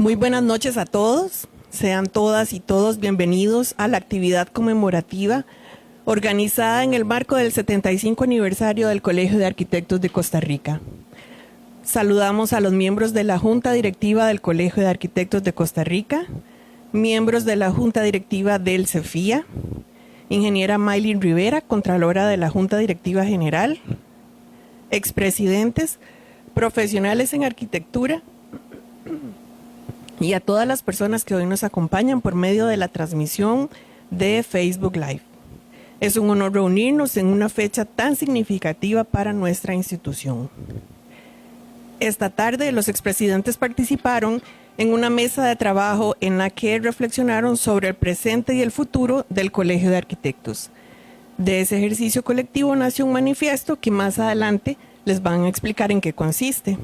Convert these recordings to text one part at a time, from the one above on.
Muy buenas noches a todos. Sean todas y todos bienvenidos a la actividad conmemorativa organizada en el marco del 75 aniversario del Colegio de Arquitectos de Costa Rica. Saludamos a los miembros de la Junta Directiva del Colegio de Arquitectos de Costa Rica, miembros de la Junta Directiva del CEFIA, ingeniera Maylin Rivera, Contralora de la Junta Directiva General, expresidentes, profesionales en arquitectura y a todas las personas que hoy nos acompañan por medio de la transmisión de Facebook Live. Es un honor reunirnos en una fecha tan significativa para nuestra institución. Esta tarde los expresidentes participaron en una mesa de trabajo en la que reflexionaron sobre el presente y el futuro del Colegio de Arquitectos. De ese ejercicio colectivo nació un manifiesto que más adelante les van a explicar en qué consiste.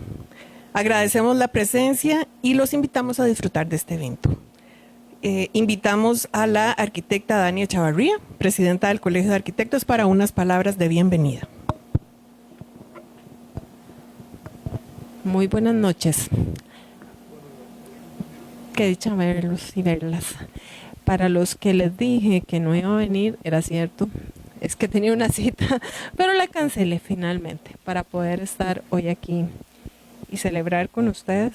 Agradecemos la presencia y los invitamos a disfrutar de este evento. Invitamos a la arquitecta Dania Chavarría, presidenta del Colegio de Arquitectos, para unas palabras de bienvenida. Muy buenas noches. Qué dicha verlos y verlas. Para los que les dije que no iba a venir, era cierto, es que tenía una cita, pero la cancelé finalmente para poder estar hoy aquí y celebrar con ustedes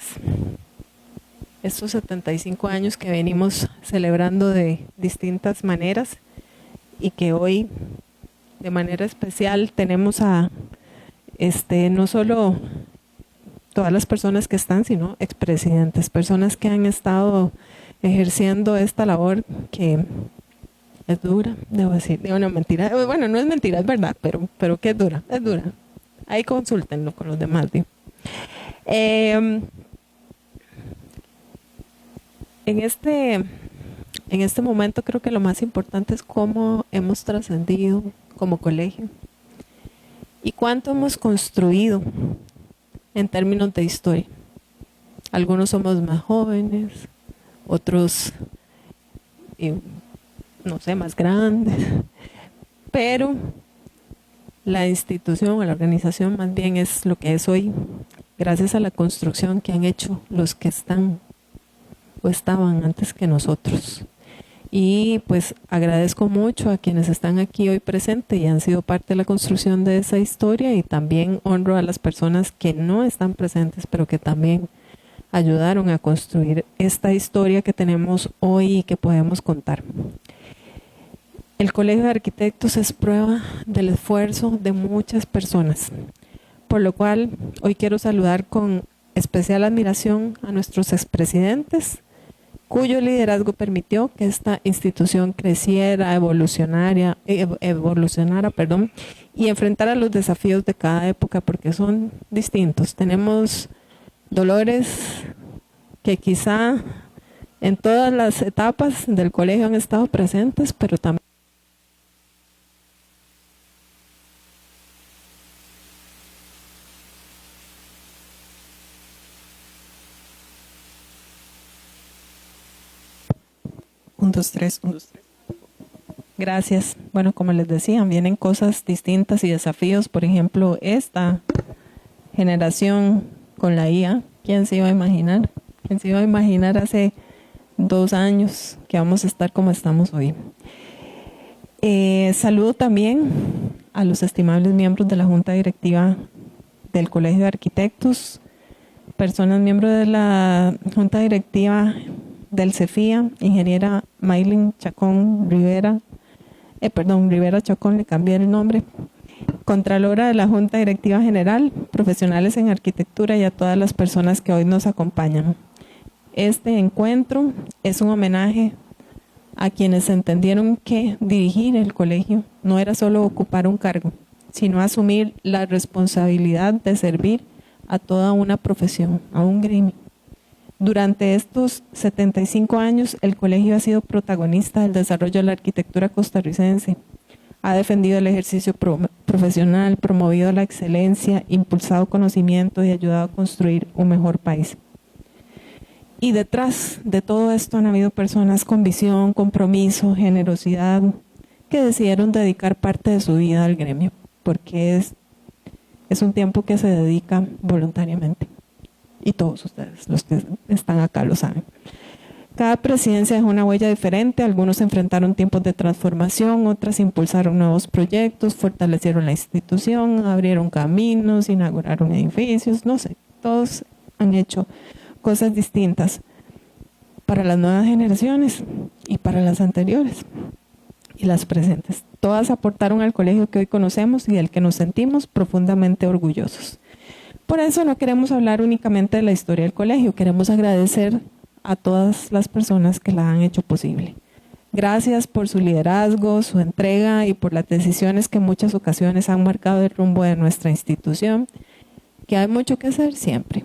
estos 75 años que venimos celebrando de distintas maneras y que hoy de manera especial tenemos a no solo todas las personas que están, sino expresidentes, personas que han estado ejerciendo esta labor que es dura, debo decir, no, mentira, bueno, no es mentira, es verdad, pero que es dura. Ahí consúltenlo con los demás, ¿sí? En este momento creo que lo más importante es cómo hemos trascendido como colegio y cuánto hemos construido en términos de historia. Algunos somos más jóvenes, otros, no sé, más grandes, pero la institución o la organización más bien es lo que es hoy, gracias a la construcción que han hecho los que están o estaban antes que nosotros. Y pues agradezco mucho a quienes están aquí hoy presentes y han sido parte de la construcción de esa historia, y también honro a las personas que no están presentes, pero que también ayudaron a construir esta historia que tenemos hoy y que podemos contar. El Colegio de Arquitectos es prueba del esfuerzo de muchas personas, por lo cual hoy quiero saludar con especial admiración a nuestros expresidentes, cuyo liderazgo permitió que esta institución creciera, evolucionara, y enfrentara los desafíos de cada época, porque son distintos. Tenemos dolores que quizá en todas las etapas del colegio han estado presentes, pero también Gracias. Bueno, como les decía, vienen cosas distintas y desafíos. Por ejemplo, esta generación con la IA, ¿quién se iba a imaginar? ¿Quién se iba a imaginar hace 2 años que vamos a estar como estamos hoy? Saludo también a los estimables miembros de la Junta Directiva del Colegio de Arquitectos, personas miembros de la Junta Directiva del CEFIA, ingeniera Maylin Chacón Rivera, Rivera Chacón, le cambié el nombre, Contralora de la Junta Directiva General, profesionales en arquitectura, y a todas las personas que hoy nos acompañan. Este encuentro es un homenaje a quienes entendieron que dirigir el colegio no era solo ocupar un cargo, sino asumir la responsabilidad de servir a toda una profesión, a un gremio. Durante estos 75 años, el colegio ha sido protagonista del desarrollo de la arquitectura costarricense. Ha defendido el ejercicio profesional, promovido la excelencia, impulsado conocimiento y ayudado a construir un mejor país. Y detrás de todo esto han habido personas con visión, compromiso, generosidad, que decidieron dedicar parte de su vida al gremio, porque es un tiempo que se dedica voluntariamente. y todos ustedes, los que están acá, lo saben. Cada presidencia dejó una huella diferente, algunos enfrentaron tiempos de transformación, otras impulsaron nuevos proyectos, fortalecieron la institución, abrieron caminos, inauguraron edificios, no sé, todos han hecho cosas distintas para las nuevas generaciones y para las anteriores y las presentes. Todas aportaron al colegio que hoy conocemos y del que nos sentimos profundamente orgullosos. Por eso no queremos hablar únicamente de la historia del colegio, queremos agradecer a todas las personas que la han hecho posible. Gracias por su liderazgo, su entrega y por las decisiones que en muchas ocasiones han marcado el rumbo de nuestra institución, que hay mucho que hacer siempre.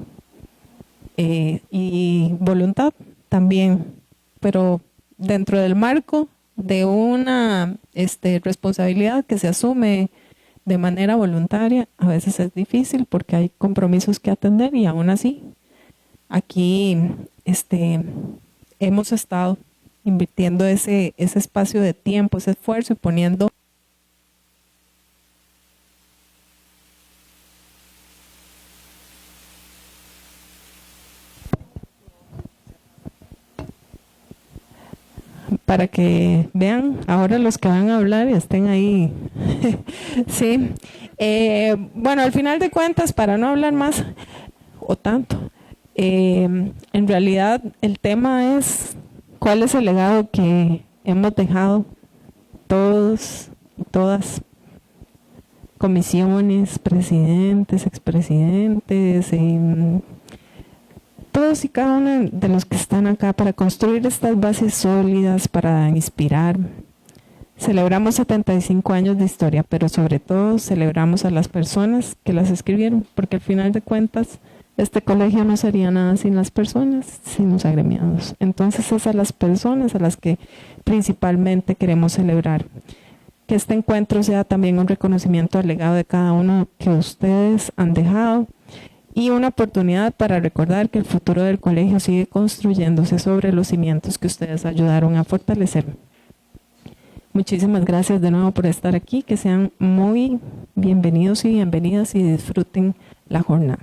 Y voluntad también, pero dentro del marco de una responsabilidad que se asume de manera voluntaria, a veces es difícil porque hay compromisos que atender y aún así aquí hemos estado invirtiendo ese espacio de tiempo, ese esfuerzo y poniendo para que vean ahora los que van a hablar y estén ahí. Sí. Bueno, al final de cuentas, para no hablar más o tanto, en realidad el tema es cuál es el legado que hemos dejado todos y todas, comisiones, presidentes, expresidentes, todos y cada uno de los que están acá para construir estas bases sólidas, para inspirar. Celebramos 75 años de historia, pero sobre todo celebramos a las personas que las escribieron, porque al final de cuentas este colegio no sería nada sin las personas, sin los agremiados. Entonces es a las personas a las que principalmente queremos celebrar. Que este encuentro sea también un reconocimiento al legado de cada uno que ustedes han dejado, y una oportunidad para recordar que el futuro del colegio sigue construyéndose sobre los cimientos que ustedes ayudaron a fortalecer. Muchísimas gracias de nuevo por estar aquí, que sean muy bienvenidos y bienvenidas y disfruten la jornada.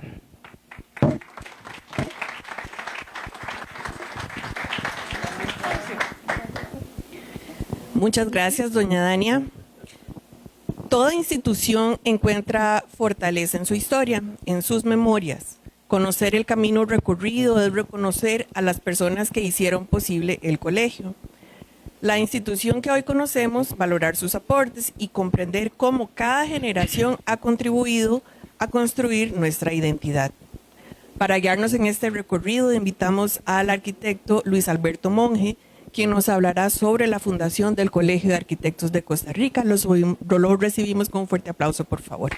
Muchas gracias, doña Dania. Toda institución encuentra fortaleza en su historia, en sus memorias. Conocer el camino recorrido es reconocer a las personas que hicieron posible el colegio. La institución que hoy conocemos, valorar sus aportes y comprender cómo cada generación ha contribuido a construir nuestra identidad. Para guiarnos en este recorrido, invitamos al arquitecto Luis Alberto Monge, quien nos hablará sobre la fundación del Colegio de Arquitectos de Costa Rica. Lo recibimos con un fuerte aplauso, por favor.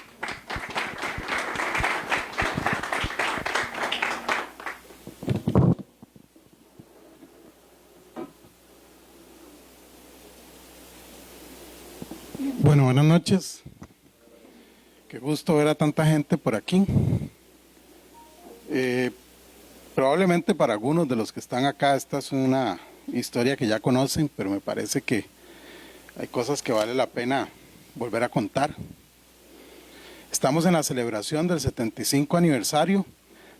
Bueno, buenas noches. Qué gusto ver a tanta gente por aquí. Probablemente para algunos de los que están acá esta es una historia que ya conocen, pero me parece que hay cosas que vale la pena volver a contar. Estamos en la celebración del 75 aniversario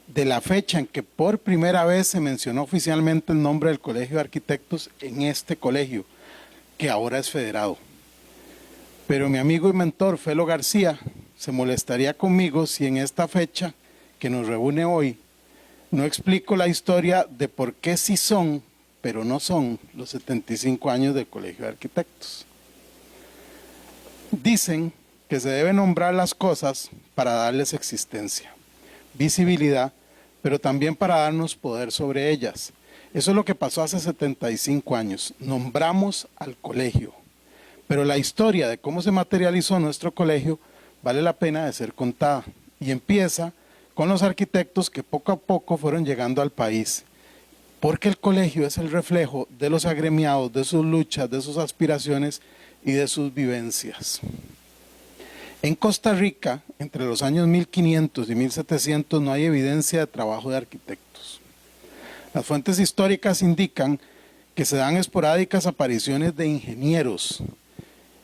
de la fecha en que por primera vez se mencionó oficialmente el nombre del Colegio de Arquitectos en este colegio, que ahora es federado. Pero mi amigo y mentor Felo García se molestaría conmigo si en esta fecha que nos reúne hoy no explico la historia de por qué sí son, pero no son los 75 años del Colegio de Arquitectos. Dicen que se debe nombrar las cosas para darles existencia, visibilidad, pero también para darnos poder sobre ellas. Eso es lo que pasó hace 75 años. Nombramos al colegio, pero la historia de cómo se materializó nuestro colegio vale la pena de ser contada y empieza con los arquitectos que poco a poco fueron llegando al país, porque el colegio es el reflejo de los agremiados, de sus luchas, de sus aspiraciones y de sus vivencias. En Costa Rica, entre los años 1500 y 1700, no hay evidencia de trabajo de arquitectos. Las fuentes históricas indican que se dan esporádicas apariciones de ingenieros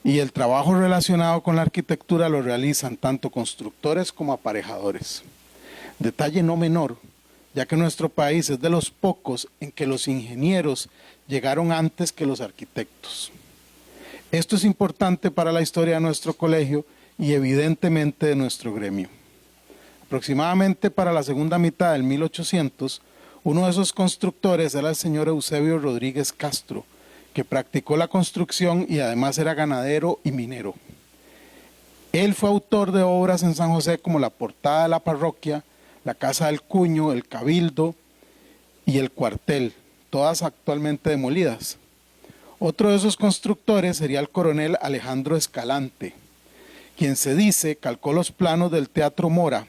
y el trabajo relacionado con la arquitectura lo realizan tanto constructores como aparejadores. Detalle no menor, ya que nuestro país es de los pocos en que los ingenieros llegaron antes que los arquitectos. Esto es importante para la historia de nuestro colegio y evidentemente de nuestro gremio. Aproximadamente para la segunda mitad del 1800, uno de esos constructores era el señor Eusebio Rodríguez Castro, que practicó la construcción y además era ganadero y minero. Él fue autor de obras en San José como la portada de la parroquia, la Casa del Cuño, el Cabildo y el cuartel, todas actualmente demolidas. Otro de esos constructores sería el coronel Alejandro Escalante, quien se dice calcó los planos del Teatro Mora,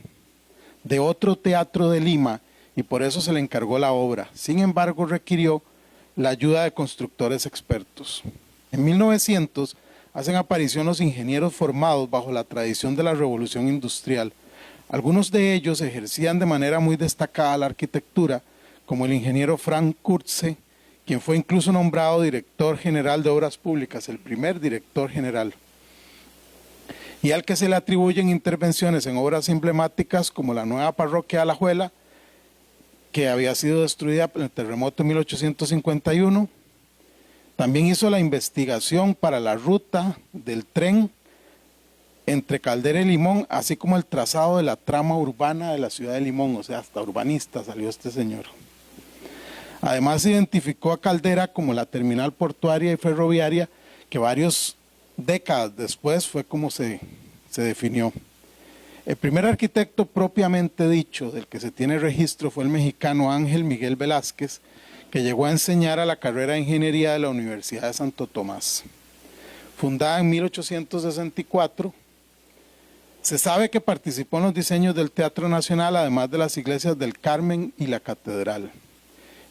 de otro teatro de Lima, y por eso se le encargó la obra. Sin embargo, requirió la ayuda de constructores expertos. En 1900 hacen aparición los ingenieros formados bajo la tradición de la Revolución Industrial. Algunos de ellos ejercían de manera muy destacada la arquitectura, como el ingeniero Frank Kurtze, quien fue incluso nombrado director general de Obras Públicas, el primer director general, y al que se le atribuyen intervenciones en obras emblemáticas como la nueva parroquia de Alajuela, que había sido destruida en el terremoto de 1851. También hizo la investigación para la ruta del tren entre Caldera y Limón, así como el trazado de la trama urbana de la ciudad de Limón, o sea, hasta urbanista salió este señor. Además identificó a Caldera como la terminal portuaria y ferroviaria, que varias décadas después fue como se definió. El primer arquitecto propiamente dicho del que se tiene registro fue el mexicano Ángel Miguel Velázquez, que llegó a enseñar a la carrera de ingeniería de la Universidad de Santo Tomás. Fundada en 1864, se sabe que participó en los diseños del Teatro Nacional, además de las iglesias del Carmen y la Catedral.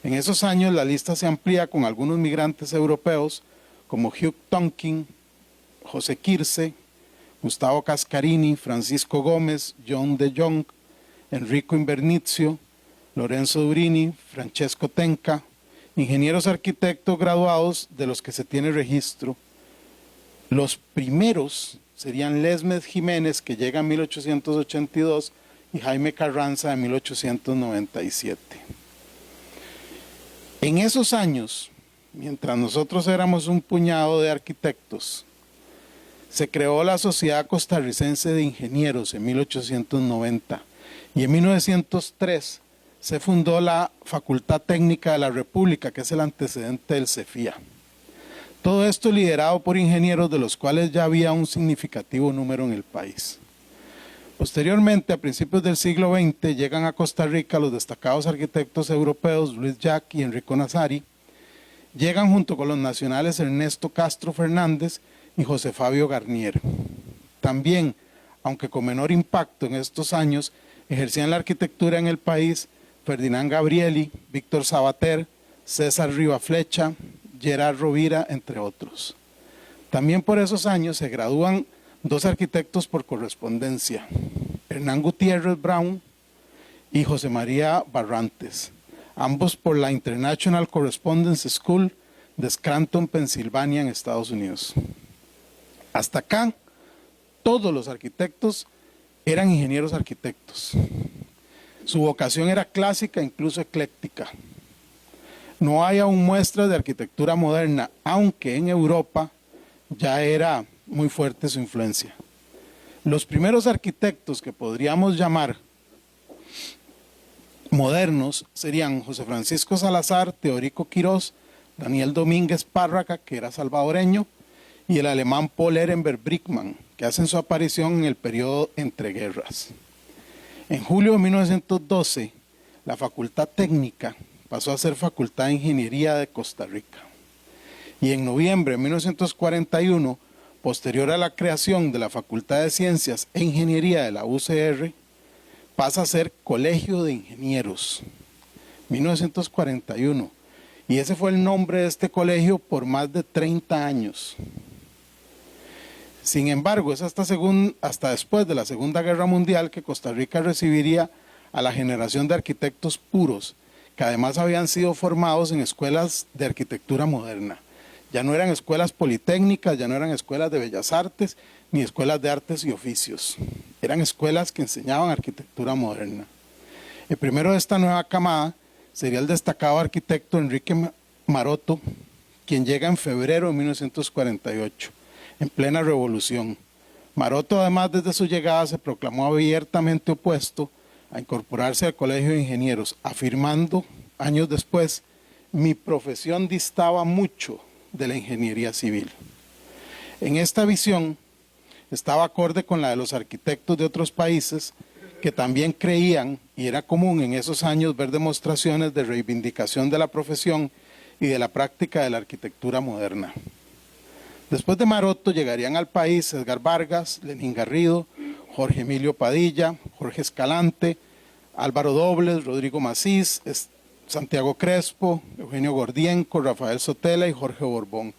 En esos años la lista se amplía con algunos migrantes europeos como Hugh Tonkin, José Quirce, Gustavo Cascarini, Francisco Gómez, John de Jong, Enrico Invernizio, Lorenzo Durini, Francesco Tenca, ingenieros arquitectos graduados de los que se tiene registro. Los primeros serían Lesmes Jiménez, que llega en 1882, y Jaime Carranza en 1897. En esos años, mientras nosotros éramos un puñado de arquitectos, se creó la Sociedad Costarricense de Ingenieros en 1890 y en 1903 se fundó la Facultad Técnica de la República, que es el antecedente del CEFIA. Todo esto liderado por ingenieros de los cuales ya había un significativo número en el país. Posteriormente, a principios del siglo XX, llegan a Costa Rica los destacados arquitectos europeos Luis Jacques y Enrico Nazari. Llegan junto con los nacionales Ernesto Castro Fernández y José Fabio Garnier. También, aunque con menor impacto en estos años, ejercían la arquitectura en el país Ferdinand Gabrieli, Víctor Sabater, César Rivaflecha, Gerard Rovira, entre otros. También por esos años se gradúan dos arquitectos por correspondencia, Hernán Gutiérrez Brown y José María Barrantes, ambos por la International Correspondence School de Scranton, Pensilvania, en Estados Unidos. Hasta acá, todos los arquitectos eran ingenieros arquitectos. Su vocación era clásica, incluso ecléctica. No hay aún muestras de arquitectura moderna, aunque en Europa ya era muy fuerte su influencia. Los primeros arquitectos que podríamos llamar modernos serían José Francisco Salazar, Teodorico Quirós, Daniel Domínguez Párraga, que era salvadoreño, y el alemán Paul Ehrenberg Brickmann, que hacen su aparición en el periodo entre guerras. En julio de 1912, la Facultad Técnica pasó a ser Facultad de Ingeniería de Costa Rica. Y en noviembre de 1941, posterior a la creación de la Facultad de Ciencias e Ingeniería de la UCR, pasa a ser Colegio de Ingenieros, 1941. Y ese fue el nombre de este colegio por más de 30 años. Sin embargo, es hasta después de la Segunda Guerra Mundial que Costa Rica recibiría a la generación de arquitectos puros, que además habían sido formados en escuelas de arquitectura moderna. Ya no eran escuelas politécnicas, ya no eran escuelas de bellas artes, ni escuelas de artes y oficios. Eran escuelas que enseñaban arquitectura moderna. El primero de esta nueva camada sería el destacado arquitecto Enrique Maroto, quien llega en febrero de 1948, en plena revolución. Maroto, además, desde su llegada se proclamó abiertamente opuesto a incorporarse al Colegio de Ingenieros, afirmando años después: mi profesión distaba mucho de la ingeniería civil. En esta visión estaba acorde con la de los arquitectos de otros países que también creían, y era común en esos años ver demostraciones de reivindicación de la profesión y de la práctica de la arquitectura moderna. Después de Maroto llegarían al país Edgar Vargas, Lenín Garrido, Jorge Emilio Padilla, Jorge Escalante, Álvaro Dobles, Rodrigo Macís, Santiago Crespo, Eugenio Gordienco, Rafael Sotela y Jorge Borbón,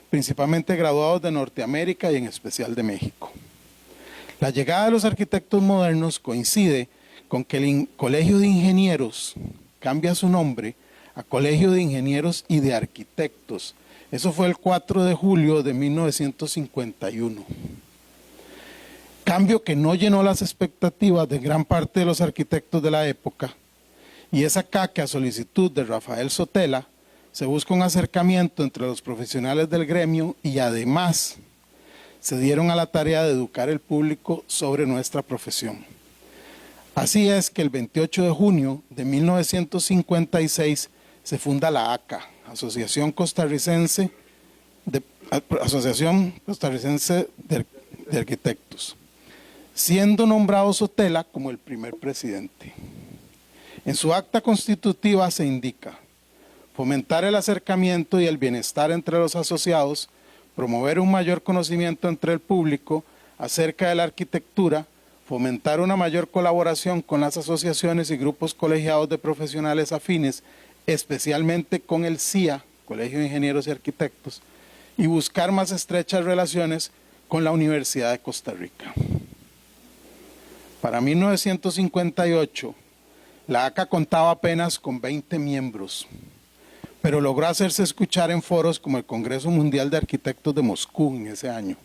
principalmente graduados de Norteamérica y en especial de México. La llegada de los arquitectos modernos coincide con que el Colegio de Ingenieros cambia su nombre a Colegio de Ingenieros y de Arquitectos. Eso fue el 4 de julio de 1951. Cambio que no llenó las expectativas de gran parte de los arquitectos de la época, y es acá que a solicitud de Rafael Sotela se busca un acercamiento entre los profesionales del gremio y además se dieron a la tarea de educar al público sobre nuestra profesión. Así es que el 28 de junio de 1956 se funda la ACA, Asociación Costarricense de Arquitectos, siendo nombrado Sotela como el primer presidente. En su acta constitutiva se indica: fomentar el acercamiento y el bienestar entre los asociados, promover un mayor conocimiento entre el público acerca de la arquitectura, fomentar una mayor colaboración con las asociaciones y grupos colegiados de profesionales afines, especialmente con el CIA, Colegio de Ingenieros y Arquitectos, y buscar más estrechas relaciones con la Universidad de Costa Rica. Para 1958, la ACA contaba apenas con 20 miembros, pero logró hacerse escuchar en foros como el Congreso Mundial de Arquitectos de Moscú en ese año.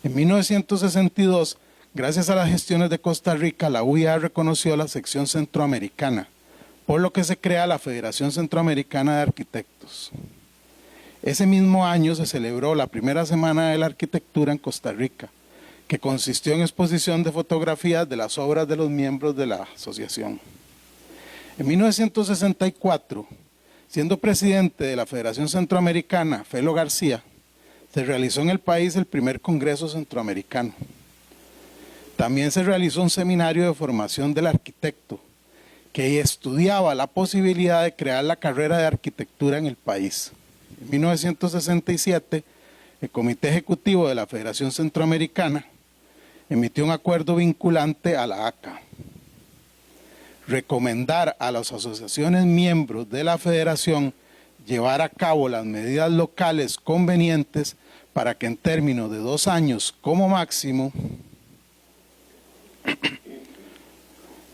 En 1962, gracias a las gestiones de Costa Rica, la UIA reconoció la sección centroamericana, por lo que se crea la Federación Centroamericana de Arquitectos. Ese mismo año se celebró la primera Semana de la Arquitectura en Costa Rica, que consistió en exposición de fotografías de las obras de los miembros de la asociación. En 1964, siendo presidente de la Federación Centroamericana, Felo García, se realizó en el país el primer Congreso Centroamericano. También se realizó un seminario de formación del arquitecto, que estudiaba la posibilidad de crear la carrera de arquitectura en el país. En 1967, el Comité Ejecutivo de la Federación Centroamericana emitió un acuerdo vinculante a la ACA. Recomendar a las asociaciones miembros de la Federación llevar a cabo las medidas locales convenientes para que en términos de 2 años como máximo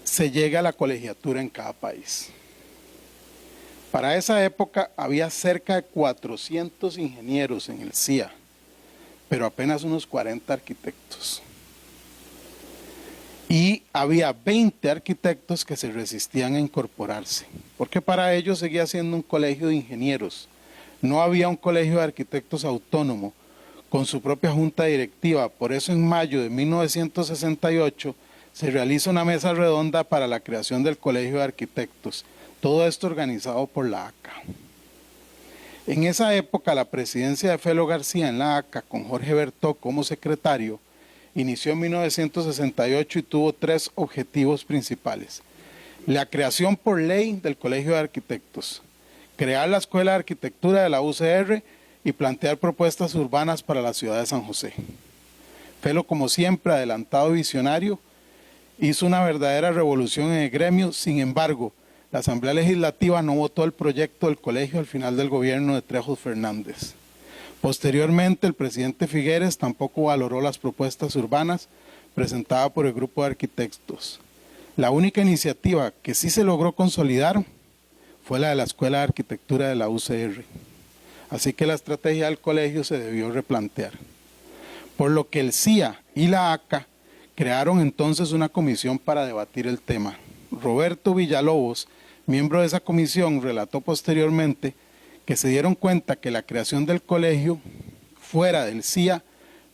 se llegue a la colegiatura en cada país. Para esa época había cerca de 400 ingenieros en el CIA, pero apenas unos 40 arquitectos. Y había 20 arquitectos que se resistían a incorporarse, porque para ellos seguía siendo un colegio de ingenieros. No había un colegio de arquitectos autónomo, con su propia junta directiva. Por eso en mayo de 1968 se realiza una mesa redonda para la creación del Colegio de Arquitectos, todo esto organizado por la ACA. En esa época la presidencia de Felo García en la ACA, con Jorge Bertó como secretario, inició en 1968 y tuvo 3 objetivos principales. La creación por ley del Colegio de Arquitectos, crear la Escuela de Arquitectura de la UCR y plantear propuestas urbanas para la ciudad de San José. Felo, como siempre, adelantado y visionario, hizo una verdadera revolución en el gremio. Sin embargo, la Asamblea Legislativa no votó el proyecto del colegio al final del gobierno de Trejos Fernández. Posteriormente, el presidente Figueres tampoco valoró las propuestas urbanas presentadas por el grupo de arquitectos. La única iniciativa que sí se logró consolidar fue la de la Escuela de Arquitectura de la UCR. Así que la estrategia del colegio se debió replantear. Por lo que el CIA y la ACA crearon entonces una comisión para debatir el tema. Roberto Villalobos, miembro de esa comisión, relató posteriormente que se dieron cuenta que la creación del colegio fuera del CIA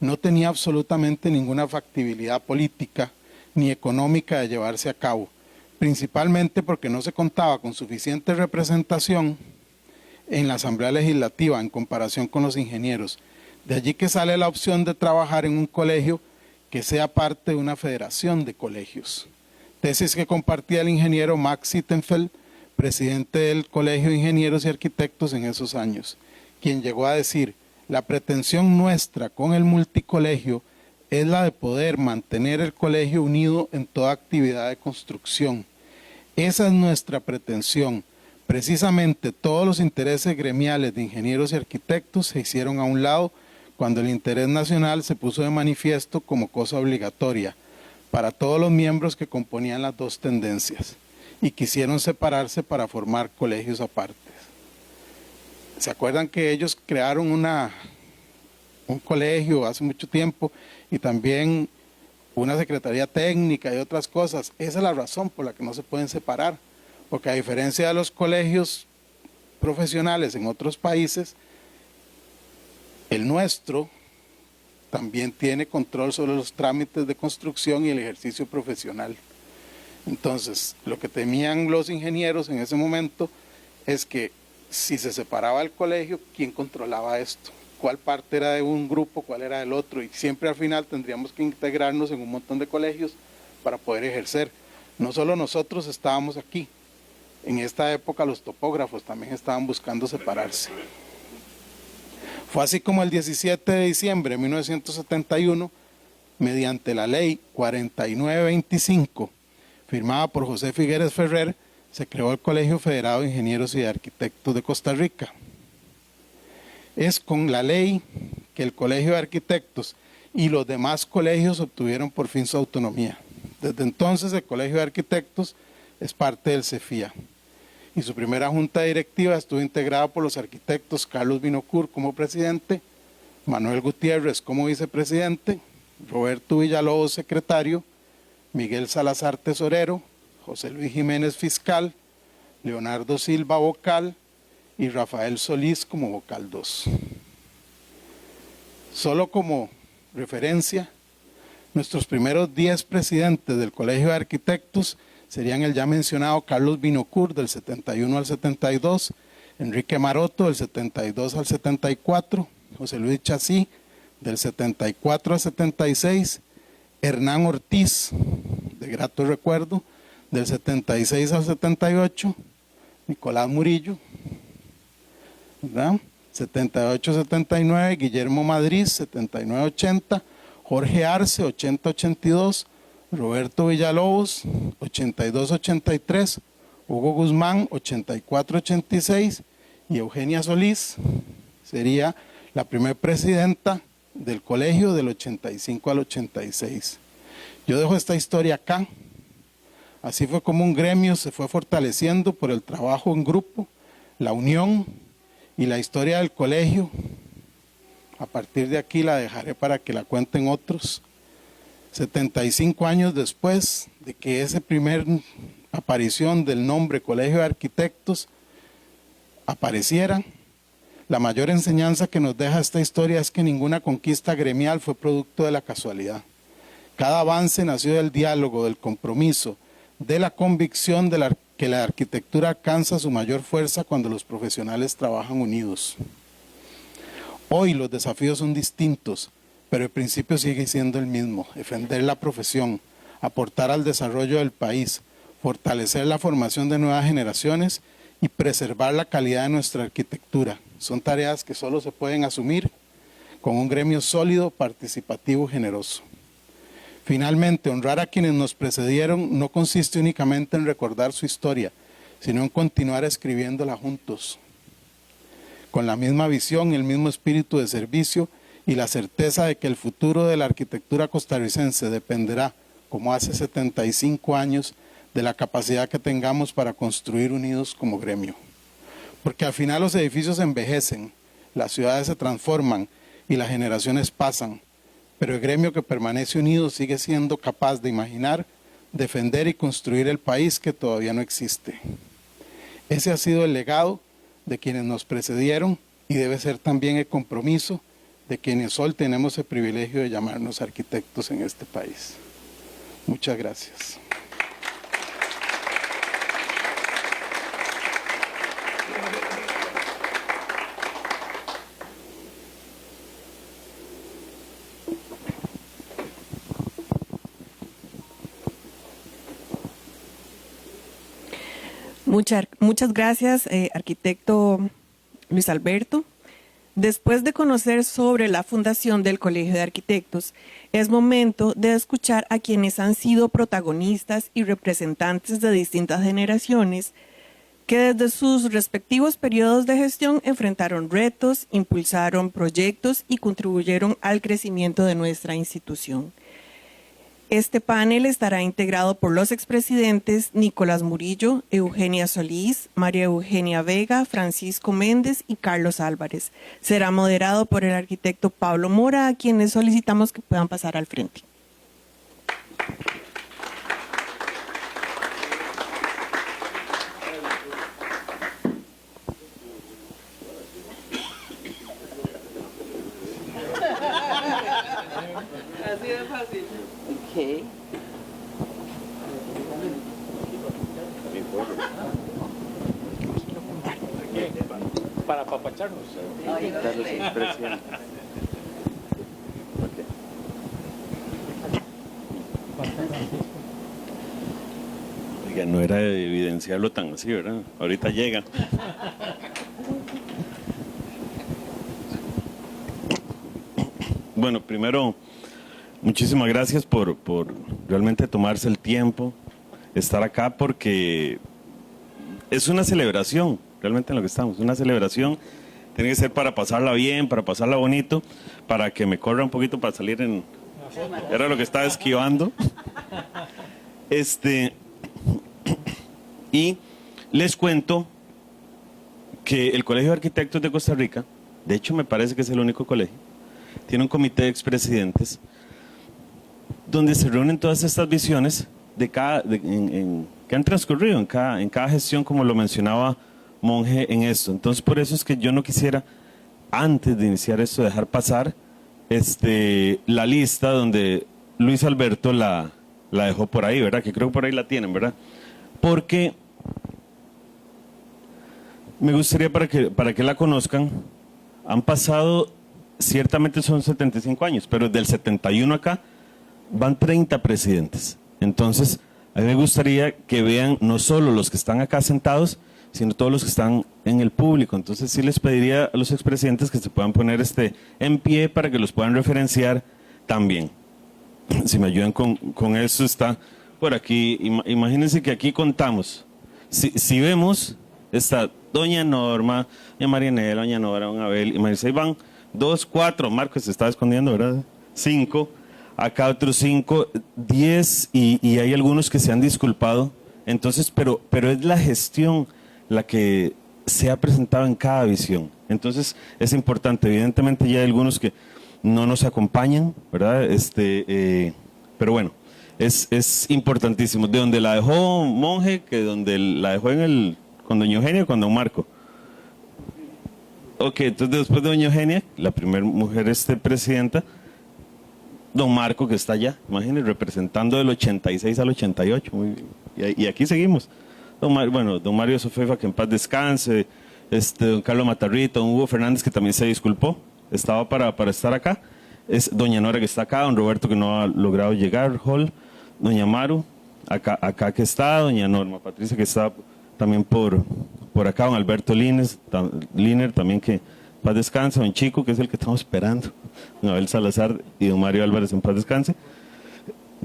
no tenía absolutamente ninguna factibilidad política ni económica de llevarse a cabo, principalmente porque no se contaba con suficiente representación en la Asamblea Legislativa en comparación con los ingenieros. De allí que sale la opción de trabajar en un colegio que sea parte de una federación de colegios. Tesis que compartía el ingeniero Max Sittenfeld, presidente del Colegio de Ingenieros y Arquitectos en esos años, quien llegó a decir: la pretensión nuestra con el multicolegio es la de poder mantener el colegio unido en toda actividad de construcción. Esa es nuestra pretensión. Precisamente todos los intereses gremiales de ingenieros y arquitectos se hicieron a un lado cuando el interés nacional se puso de manifiesto como cosa obligatoria para todos los miembros que componían las dos tendencias y quisieron separarse para formar colegios aparte. ¿Se acuerdan que ellos crearon un colegio hace mucho tiempo y también una secretaría técnica y otras cosas? Esa es la razón por la que no se pueden separar, porque a diferencia de los colegios profesionales en otros países, el nuestro también tiene control sobre los trámites de construcción y el ejercicio profesional. Entonces, lo que temían los ingenieros en ese momento es que si se separaba el colegio, ¿quién controlaba esto? ¿Cuál parte era de un grupo, cuál era del otro? Y siempre al final tendríamos que integrarnos en un montón de colegios para poder ejercer. No solo nosotros estábamos aquí, en esta época los topógrafos también estaban buscando separarse. Fue así como el 17 de diciembre de 1971, mediante la ley 4925, firmada por José Figueres Ferrer, se creó el Colegio Federado de Ingenieros y Arquitectos de Costa Rica. Es con la ley que el Colegio de Arquitectos y los demás colegios obtuvieron por fin su autonomía. Desde entonces el Colegio de Arquitectos es parte del CEFIA y su primera junta directiva estuvo integrada por los arquitectos Carlos Binocur como presidente, Manuel Gutiérrez como vicepresidente, Roberto Villalobos secretario, Miguel Salazar tesorero, José Luis Jiménez fiscal, Leonardo Silva vocal y Rafael Solís como vocal 2. Solo como referencia, nuestros primeros 10 presidentes del Colegio de Arquitectos serían el ya mencionado Carlos Binocur del 71 al 72, Enrique Maroto del 72 al 74, José Luis Chasí del 74 al 76, Hernán Ortiz, de grato recuerdo, del 76 al 78, Nicolás Murillo, ¿verdad? 78-79, Guillermo Madrid, 79-80, Jorge Arce, 80-82, Roberto Villalobos, 82-83, Hugo Guzmán, 84-86 y Eugenia Solís sería la primera presidenta del colegio del 85 al 86. Yo dejo esta historia acá. Así fue como un gremio se fue fortaleciendo por el trabajo en grupo, la unión y la historia del colegio. A partir de aquí la dejaré para que la cuenten otros. 75 años después de que esa primer aparición del nombre Colegio de Arquitectos apareciera, la mayor enseñanza que nos deja esta historia es que ninguna conquista gremial fue producto de la casualidad. Cada avance nació del diálogo, del compromiso, de la convicción de que la arquitectura alcanza su mayor fuerza cuando los profesionales trabajan unidos. Hoy los desafíos son distintos, pero el principio sigue siendo el mismo: defender la profesión, aportar al desarrollo del país, fortalecer la formación de nuevas generaciones y preservar la calidad de nuestra arquitectura. Son tareas que solo se pueden asumir con un gremio sólido, participativo y generoso. Finalmente, honrar a quienes nos precedieron no consiste únicamente en recordar su historia, sino en continuar escribiéndola juntos, con la misma visión y el mismo espíritu de servicio y la certeza de que el futuro de la arquitectura costarricense dependerá, como hace 75 años, de la capacidad que tengamos para construir unidos como gremio. Porque al final los edificios envejecen, las ciudades se transforman y las generaciones pasan, pero el gremio que permanece unido sigue siendo capaz de imaginar defender y construir el país que todavía no existe. Ese ha sido el legado de quienes nos precedieron y debe ser también el compromiso de quienes hoy tenemos el privilegio de llamarnos arquitectos en este país. Muchas gracias. Muchas gracias, arquitecto Luis Alberto. Después de conocer sobre la fundación del Colegio de Arquitectos, es momento de escuchar a quienes han sido protagonistas y representantes de distintas generaciones que desde sus respectivos periodos de gestión enfrentaron retos, impulsaron proyectos y contribuyeron al crecimiento de nuestra institución. Este panel estará integrado por los expresidentes Nicolás Murillo, Eugenia Solís, María Eugenia Vega, Francisco Méndez y Carlos Álvarez. Será moderado por el arquitecto Pablo Mora, a quienes solicitamos que puedan pasar al frente. Así de fácil. Okay. Para apapacharnos. Oiga, no era de evidenciarlo tan así, ¿verdad? Ahorita llega. Bueno, primero, muchísimas gracias por realmente tomarse el tiempo, estar acá, porque es una celebración, realmente en lo que estamos, una celebración. Tiene que ser para pasarla bien, para pasarla bonito, para que me corra un poquito para salir en... Era lo que estaba esquivando. Y les cuento que el Colegio de Arquitectos de Costa Rica, de hecho me parece que es el único colegio, tiene un comité de expresidentes donde se reúnen todas estas visiones de que han transcurrido en cada gestión, como lo mencionaba Monje en esto. Entonces, por eso es que yo no quisiera, antes de iniciar esto, dejar pasar la lista donde Luis Alberto la dejó por ahí, ¿verdad? Que creo que por ahí la tienen, ¿verdad? Porque me gustaría para que la conozcan. Han pasado, ciertamente son 75 años, pero desde el 71 acá van 30 presidentes. Entonces, a mí me gustaría que vean no solo los que están acá sentados, sino todos los que están en el público. Entonces sí les pediría a los expresidentes que se puedan poner en pie para que los puedan referenciar también. Si me ayudan con eso, está por aquí. Imagínense que aquí contamos. Si vemos, está doña Norma, doña Marianela, doña Nora, don Abel, y Marisa, ahí van 2, 4, Marcos se estaba escondiendo, ¿verdad? 5, acá otros 5, 10, y hay algunos que se han disculpado. Entonces, pero es la gestión la que se ha presentado en cada visión. Entonces es importante. Evidentemente ya hay algunos que no nos acompañan, ¿verdad? Pero bueno, es importantísimo. De donde la dejó Monje, que donde la dejó con doña Eugenia, con don Marco. Ok, entonces después de doña Eugenia, la primera mujer presidenta, don Marco, que está allá, imagínense, representando del 86 al 88. Muy bien. Y aquí seguimos. Don Mario Sofefa, que en paz descanse, don Carlos Matarrita, don Hugo Fernández, que también se disculpó, estaba para estar acá, es doña Nora, que está acá, don Roberto, que no ha logrado llegar, Hall, doña Maru, acá que está, doña Norma Patricia, que está también por acá, don Alberto Liner, también que en paz descanse, don Chico, que es el que estamos esperando, don Abel Salazar y don Mario Álvarez, en paz descanse,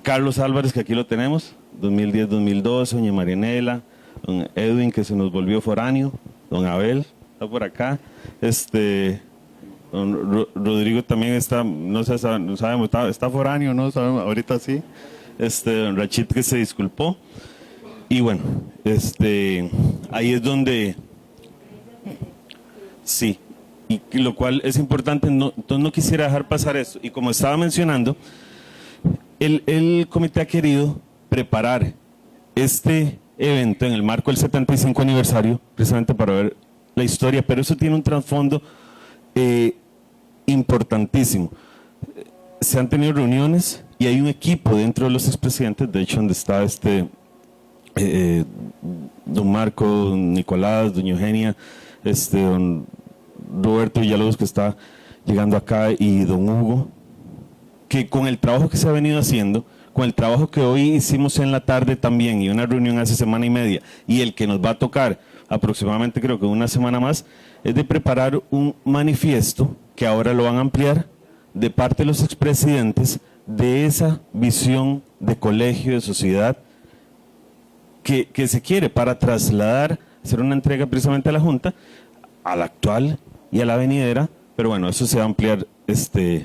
Carlos Álvarez, que aquí lo tenemos, 2010-2012, doña Marianela, don Edwin, que se nos volvió foráneo, don Abel, está por acá, don Rodrigo también está, no sabemos, está foráneo, no sabemos, ahorita sí, don Rachid, que se disculpó, y bueno, ahí es donde, sí, y lo cual es importante, entonces no quisiera dejar pasar eso, y como estaba mencionando, el comité ha querido preparar este evento en el marco del 75 aniversario, precisamente para ver la historia, pero eso tiene un trasfondo importantísimo. Se han tenido reuniones y hay un equipo dentro de los expresidentes, de hecho donde está don Marco, don Nicolás, doña Eugenia, don Roberto Villalobos que está llegando acá y don Hugo, que con el trabajo que se ha venido haciendo, con el trabajo que hoy hicimos en la tarde también y una reunión hace semana y media y el que nos va a tocar aproximadamente creo que una semana más, es de preparar un manifiesto que ahora lo van a ampliar de parte de los expresidentes de esa visión de colegio, de sociedad que se quiere para trasladar, hacer una entrega precisamente a la Junta, a la actual y a la venidera, pero bueno, eso se va a ampliar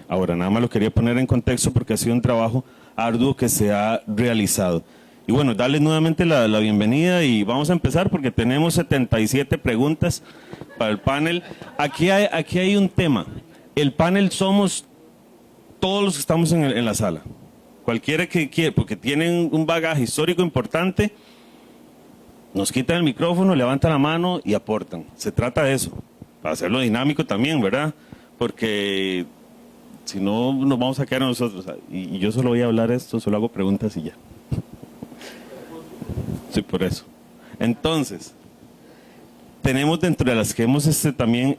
ahora. Nada más lo quería poner en contexto porque ha sido un trabajo arduo que se ha realizado. Y bueno, darles nuevamente la bienvenida y vamos a empezar porque tenemos 77 preguntas para el panel. Aquí hay un tema. El panel somos todos los que estamos en la sala. Cualquiera que quiera, porque tienen un bagaje histórico importante, nos quitan el micrófono, levantan la mano y aportan. Se trata de eso, para hacerlo dinámico también, ¿verdad? Porque si no nos vamos a quedar nosotros. Y yo solo voy a hablar esto, solo hago preguntas y ya. Sí, por eso. Entonces, tenemos dentro de las que hemos también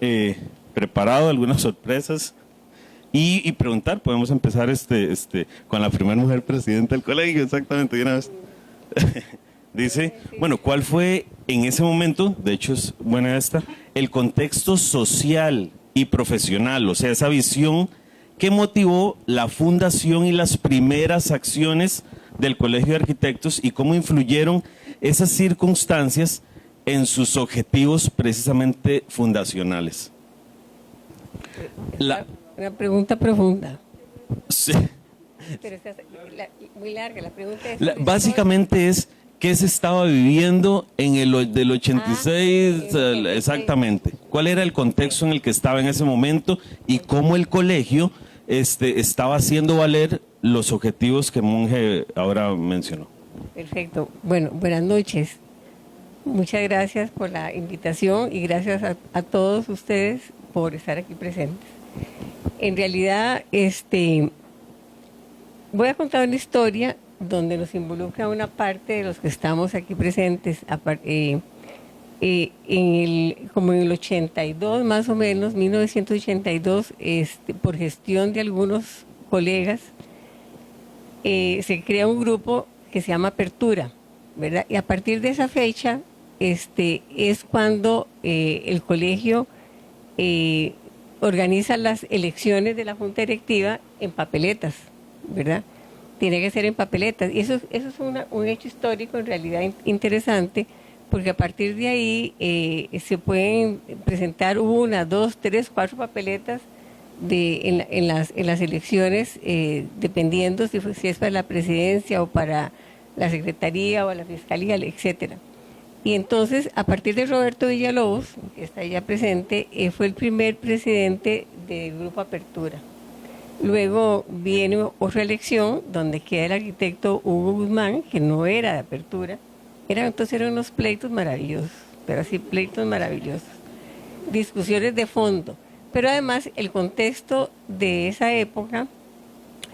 preparado algunas sorpresas y preguntar, podemos empezar con la primera mujer presidenta del colegio, exactamente, de una vez. Dice, bueno, ¿cuál fue en ese momento, de hecho es buena el contexto social y profesional, o sea, esa visión que motivó la fundación y las primeras acciones del Colegio de Arquitectos y cómo influyeron esas circunstancias en sus objetivos precisamente fundacionales? Una pregunta profunda. Sí. Pero muy larga, la pregunta es... Básicamente es qué se estaba viviendo del 86, exactamente. ¿Cuál era el contexto en el que estaba en ese momento y cómo el colegio estaba haciendo valer los objetivos que Monge ahora mencionó? Perfecto. Bueno, buenas noches. Muchas gracias por la invitación y gracias a todos ustedes por estar aquí presentes. En realidad, voy a contar una historia donde nos involucra una parte de los que estamos aquí presentes, como en el 82 más o menos, 1982, por gestión de algunos colegas, se crea un grupo que se llama Apertura, ¿verdad? Y a partir de esa fecha es cuando el colegio organiza las elecciones de la Junta Directiva en papeletas, ¿verdad? Tiene que ser en papeletas. Y eso es un hecho histórico en realidad interesante, porque a partir de ahí se pueden presentar 1, 2, 3, 4 papeletas en las elecciones, dependiendo si es para la presidencia o para la secretaría o la fiscalía, etcétera. Y entonces, a partir de Roberto Villalobos, que está ya presente, fue el primer presidente del Grupo Apertura. Luego viene otra elección donde queda el arquitecto Hugo Guzmán, que no era de Apertura. Entonces eran unos pleitos maravillosos, pero así pleitos maravillosos. Discusiones de fondo. Pero además el contexto de esa época,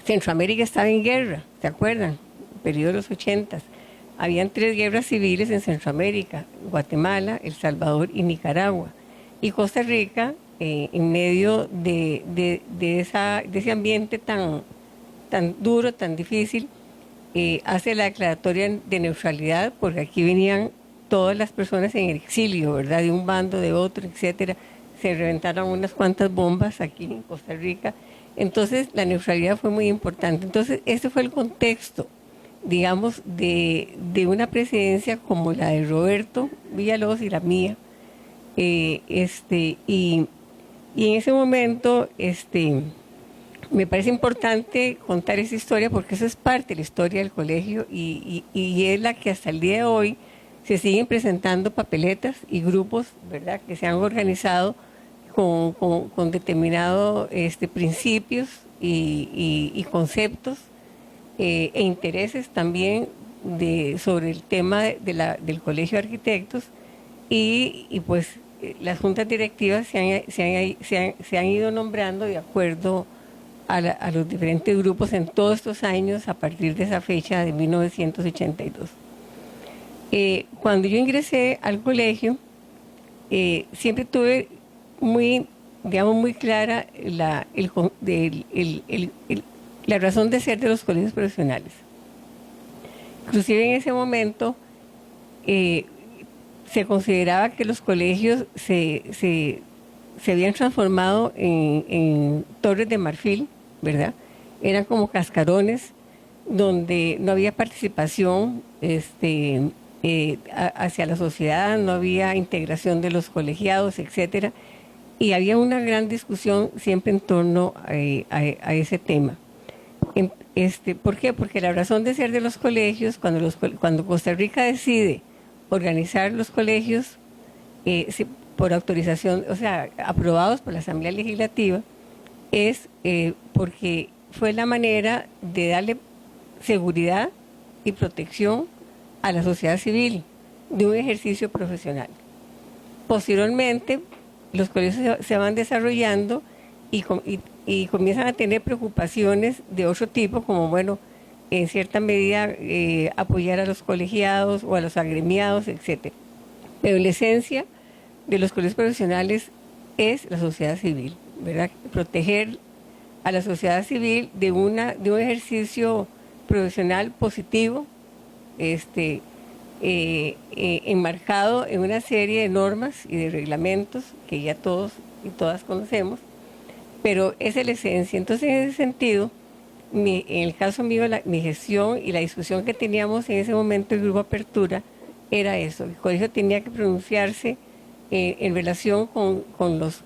Centroamérica estaba en guerra, ¿se acuerdan? Periodo de los 80. Habían 3 guerras civiles en Centroamérica: Guatemala, El Salvador y Nicaragua. Y Costa Rica, en medio de ese ambiente tan duro, tan difícil, hace la declaratoria de neutralidad, porque aquí venían todas las personas en el exilio, ¿verdad? De un bando, de otro, etcétera. Se reventaron unas cuantas bombas aquí en Costa Rica. Entonces, la neutralidad fue muy importante. Entonces, ese fue el contexto, digamos, de una presidencia como la de Roberto Villalobos y la mía. Y en ese momento, me parece importante contar esa historia porque eso es parte de la historia del colegio y es la que hasta el día de hoy se siguen presentando papeletas y grupos, ¿verdad?, que se han organizado con determinados principios y conceptos e intereses también sobre el tema del Colegio de Arquitectos y pues las juntas directivas se han ido nombrando de acuerdo a los diferentes grupos en todos estos años a partir de esa fecha de 1982. Cuando yo ingresé al colegio, siempre tuve muy clara la razón de ser de los colegios profesionales. Inclusive en ese momento se consideraba que los colegios se habían transformado en torres de marfil, ¿verdad? Eran como cascarones donde no había participación hacia la sociedad, no había integración de los colegiados, etcétera, y había una gran discusión siempre en torno a ese tema. ¿Por qué? Porque la razón de ser de los colegios, cuando Costa Rica decide organizar los colegios por autorización, o sea, aprobados por la Asamblea Legislativa, es porque fue la manera de darle seguridad y protección a la sociedad civil de un ejercicio profesional. Posteriormente, los colegios se van desarrollando y comienzan a tener preocupaciones de otro tipo, como, bueno, en cierta medida apoyar a los colegiados o a los agremiados, etc. Pero la esencia de los colegios profesionales es la sociedad civil, ¿verdad? Proteger a la sociedad civil de un ejercicio profesional positivo, enmarcado en una serie de normas y de reglamentos que ya todos y todas conocemos, pero esa es la esencia. Entonces, en ese sentido, en el caso mío, mi gestión y la discusión que teníamos en ese momento el Grupo Apertura era eso. El colegio tenía que pronunciarse en relación con los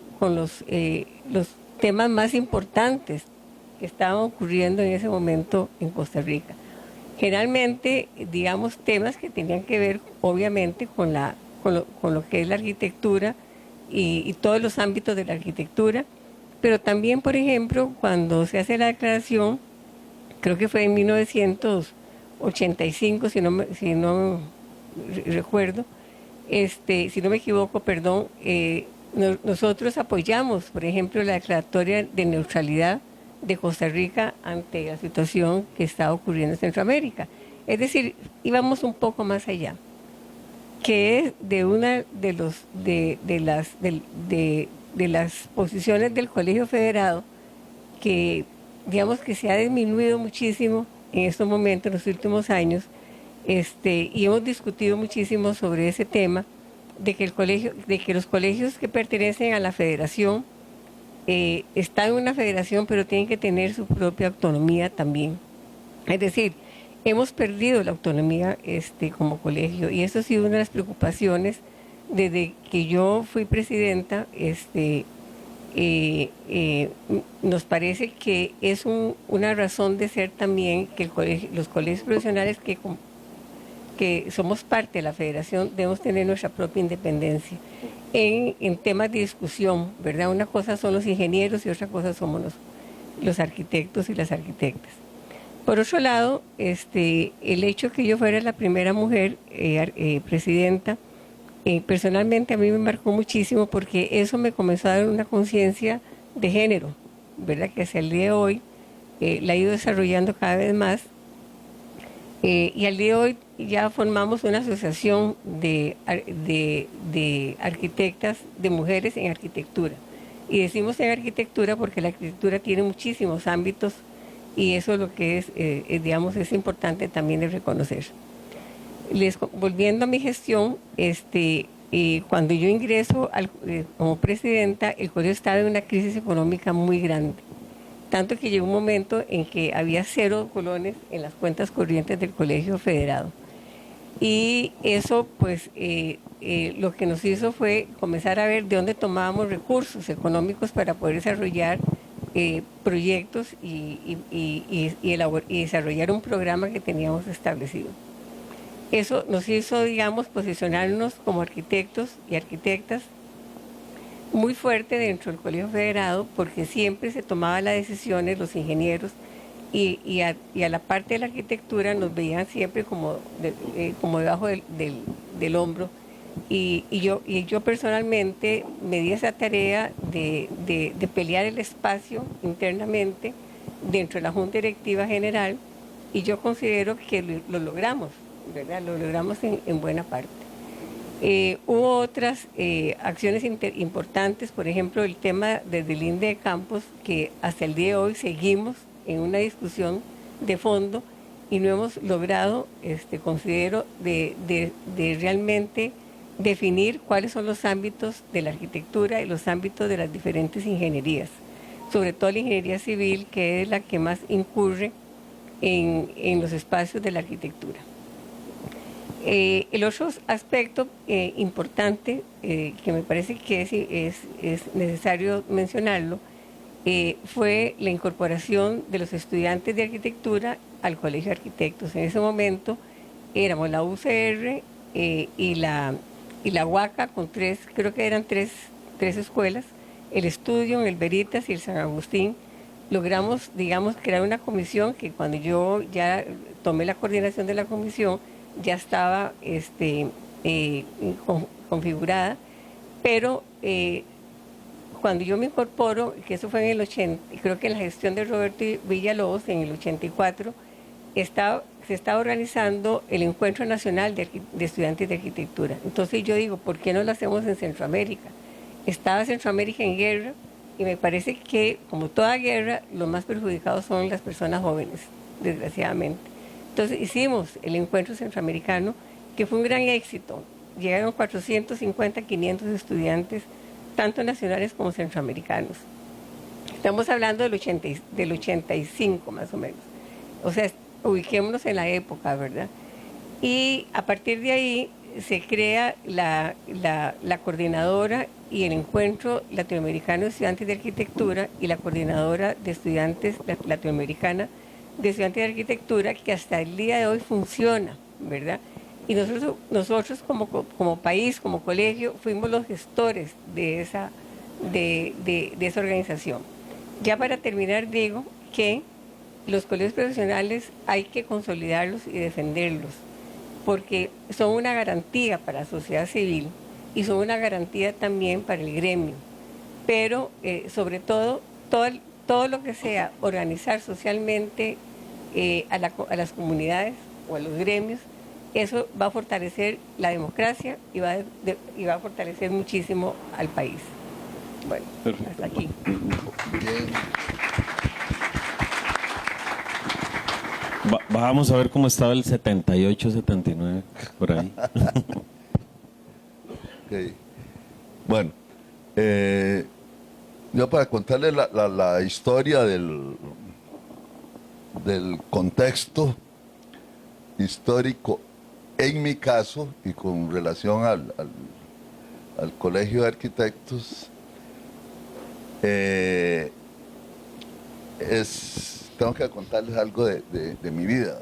temas más importantes que estaban ocurriendo en ese momento en Costa Rica. Generalmente, digamos, temas que tenían que ver, obviamente, con lo que es la arquitectura y todos los ámbitos de la arquitectura, pero también, por ejemplo, cuando se hace la declaración, creo que fue en 1985, si no recuerdo, si no me equivoco, perdón, nosotros apoyamos, por ejemplo, la declaratoria de neutralidad de Costa Rica ante la situación que estaba ocurriendo en Centroamérica. Es decir, íbamos un poco más allá, que es de una de las posiciones del Colegio Federado que, digamos, que se ha disminuido muchísimo en estos momentos, en los últimos años, y hemos discutido muchísimo sobre ese tema de que los colegios que pertenecen a la federación están en una federación, pero tienen que tener su propia autonomía también. Es decir, hemos perdido la autonomía como colegio, y eso ha sido una de las preocupaciones desde que yo fui presidenta. Nos parece que es una razón de ser también que los colegios profesionales que somos parte de la federación debemos tener nuestra propia independencia en temas de discusión, ¿verdad? Una cosa son los ingenieros y otra cosa somos los arquitectos y las arquitectas. Por otro lado, el hecho que yo fuera la primera mujer presidenta, personalmente a mí me marcó muchísimo, porque eso me comenzó a dar una conciencia de género, ¿verdad? Que hasta el día de hoy la he ido desarrollando cada vez más, y al día de hoy ya formamos una asociación de arquitectas, de mujeres en arquitectura. Y decimos en arquitectura porque la arquitectura tiene muchísimos ámbitos, y eso es lo que digamos, es importante también de reconocer. Volviendo a mi gestión, cuando yo ingreso como presidenta, el colegio estaba en una crisis económica muy grande, tanto que llegó un momento en que había 0 colones en las cuentas corrientes del Colegio Federado. Y eso, pues, lo que nos hizo fue comenzar a ver de dónde tomábamos recursos económicos para poder desarrollar proyectos y desarrollar un programa que teníamos establecido. Eso nos hizo, digamos, posicionarnos como arquitectos y arquitectas muy fuerte dentro del Colegio Federado, porque siempre se tomaban las decisiones, los ingenieros, y a la parte de la arquitectura nos veían siempre como, como debajo del hombro. Y yo personalmente me di esa tarea de pelear el espacio internamente dentro de la Junta Directiva General, y yo considero que lo logramos, ¿verdad? Lo logramos en buena parte. Hubo otras acciones importantes, por ejemplo, el tema desde el INDE de Campos, que hasta el día de hoy seguimos en una discusión de fondo y no hemos logrado, considero, de realmente definir cuáles son los ámbitos de la arquitectura y los ámbitos de las diferentes ingenierías, sobre todo la ingeniería civil, que es la que más incurre en los espacios de la arquitectura. El otro aspecto importante que me parece que es necesario mencionarlo fue la incorporación de los estudiantes de arquitectura al Colegio de Arquitectos. En ese momento éramos la UCR y la UACA con creo que eran tres escuelas, el Estudio, el Veritas y el San Agustín. Logramos, digamos, crear una comisión que cuando yo ya tomé la coordinación de la comisión ya estaba configurada, pero cuando yo me incorporo, que eso fue en el 80, creo que en la gestión de Roberto Villalobos, en el 84, se estaba organizando el Encuentro Nacional de Estudiantes de Arquitectura. Entonces yo digo, ¿por qué no lo hacemos en Centroamérica? Estaba Centroamérica en guerra y me parece que, como toda guerra, los más perjudicados son las personas jóvenes, desgraciadamente. Entonces hicimos el Encuentro Centroamericano, que fue un gran éxito. Llegaron 450, 500 estudiantes, tanto nacionales como centroamericanos. Estamos hablando del 85 más o menos. O sea, ubiquémonos en la época, ¿verdad? Y a partir de ahí se crea la coordinadora y el Encuentro Latinoamericano de Estudiantes de Arquitectura y la coordinadora de estudiantes latinoamericana de Estudiantes de Arquitectura, que hasta el día de hoy funciona, ¿verdad? Y nosotros como país, como colegio, fuimos los gestores de esa organización. Ya para terminar, digo que los colegios profesionales hay que consolidarlos y defenderlos, porque son una garantía para la sociedad civil y son una garantía también para el gremio. Pero sobre todo lo que sea organizar socialmente a las comunidades o a los gremios, eso va a fortalecer la democracia y va a fortalecer muchísimo al país. Bueno, perfecto. Hasta aquí. Bien. Vamos a ver cómo estaba el 78, 79, por ahí. Okay. Bueno, yo para contarles la historia del contexto histórico, en mi caso, y con relación al Colegio de Arquitectos, tengo que contarles algo de mi vida.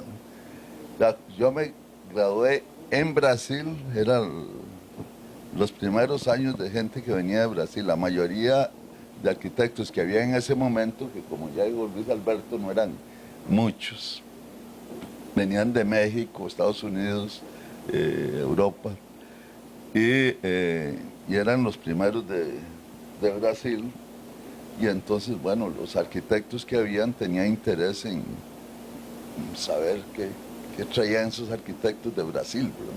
Yo me gradué en Brasil, eran los primeros años de gente que venía de Brasil. La mayoría de arquitectos que había en ese momento, que como ya dijo Luis Alberto, no eran muchos, venían de México, Estados Unidos, Europa, y eran los primeros de Brasil. Y entonces, bueno, los arquitectos que habían tenían interés en saber qué traían esos arquitectos de Brasil, ¿verdad?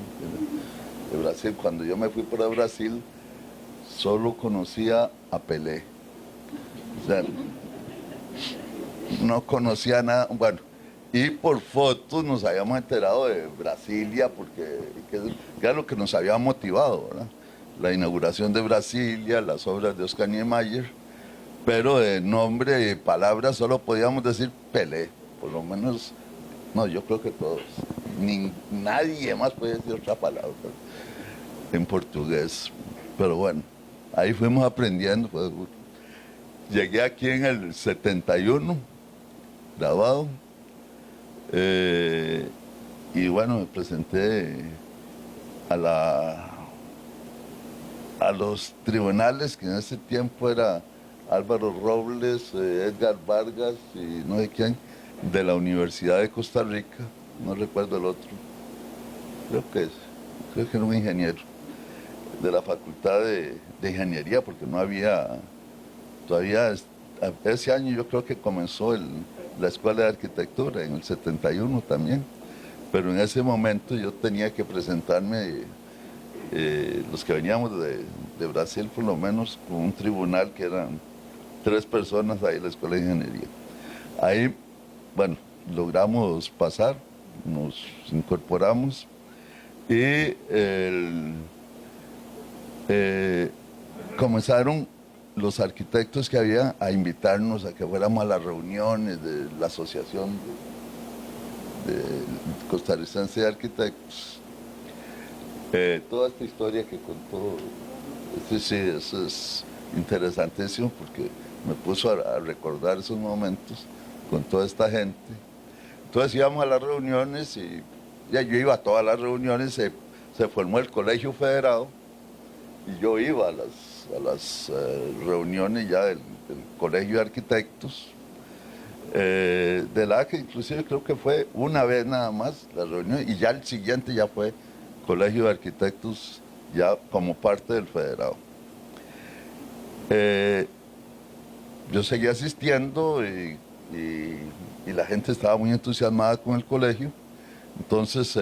De Brasil. Cuando yo me fui para Brasil, solo conocía a Pelé. O sea, no conocía nada. Bueno, y por fotos nos habíamos enterado de Brasilia, porque era lo que nos había motivado, ¿verdad? La inauguración de Brasilia, las obras de Oscar Niemeyer, pero de nombre y palabras solo podíamos decir Pelé, por lo menos, no, yo creo que todos. Nadie más puede decir otra palabra en portugués. Pero bueno, ahí fuimos aprendiendo. Pues, llegué aquí en el 71, grabado, y bueno, me presenté a los tribunales, que en ese tiempo era Álvaro Robles, Edgar Vargas y no sé quién, de la Universidad de Costa Rica, no recuerdo el otro, creo que era un ingeniero, de la Facultad de Ingeniería, porque no había, todavía ese año yo creo que comenzó la Escuela de Arquitectura, en el 71 también, pero en ese momento yo tenía que presentarme, los que veníamos de Brasil por lo menos, con un tribunal que eran 3 personas ahí en la Escuela de Ingeniería. Ahí, bueno, logramos pasar, nos incorporamos y comenzaron los arquitectos que había a invitarnos a que fuéramos a las reuniones de la Asociación de Costarricense de Arquitectos. Toda esta historia que contó, sí, eso es interesantísimo porque me puso a recordar esos momentos con toda esta gente. Entonces íbamos a las reuniones y ya yo iba a todas las reuniones, se formó el Colegio Federado y yo iba a las reuniones ya del Colegio de Arquitectos, de la que inclusive creo que fue una vez nada más la reunión y ya el siguiente ya fue Colegio de Arquitectos ya como parte del Federado. Yo seguí asistiendo y la gente estaba muy entusiasmada con el colegio. Entonces,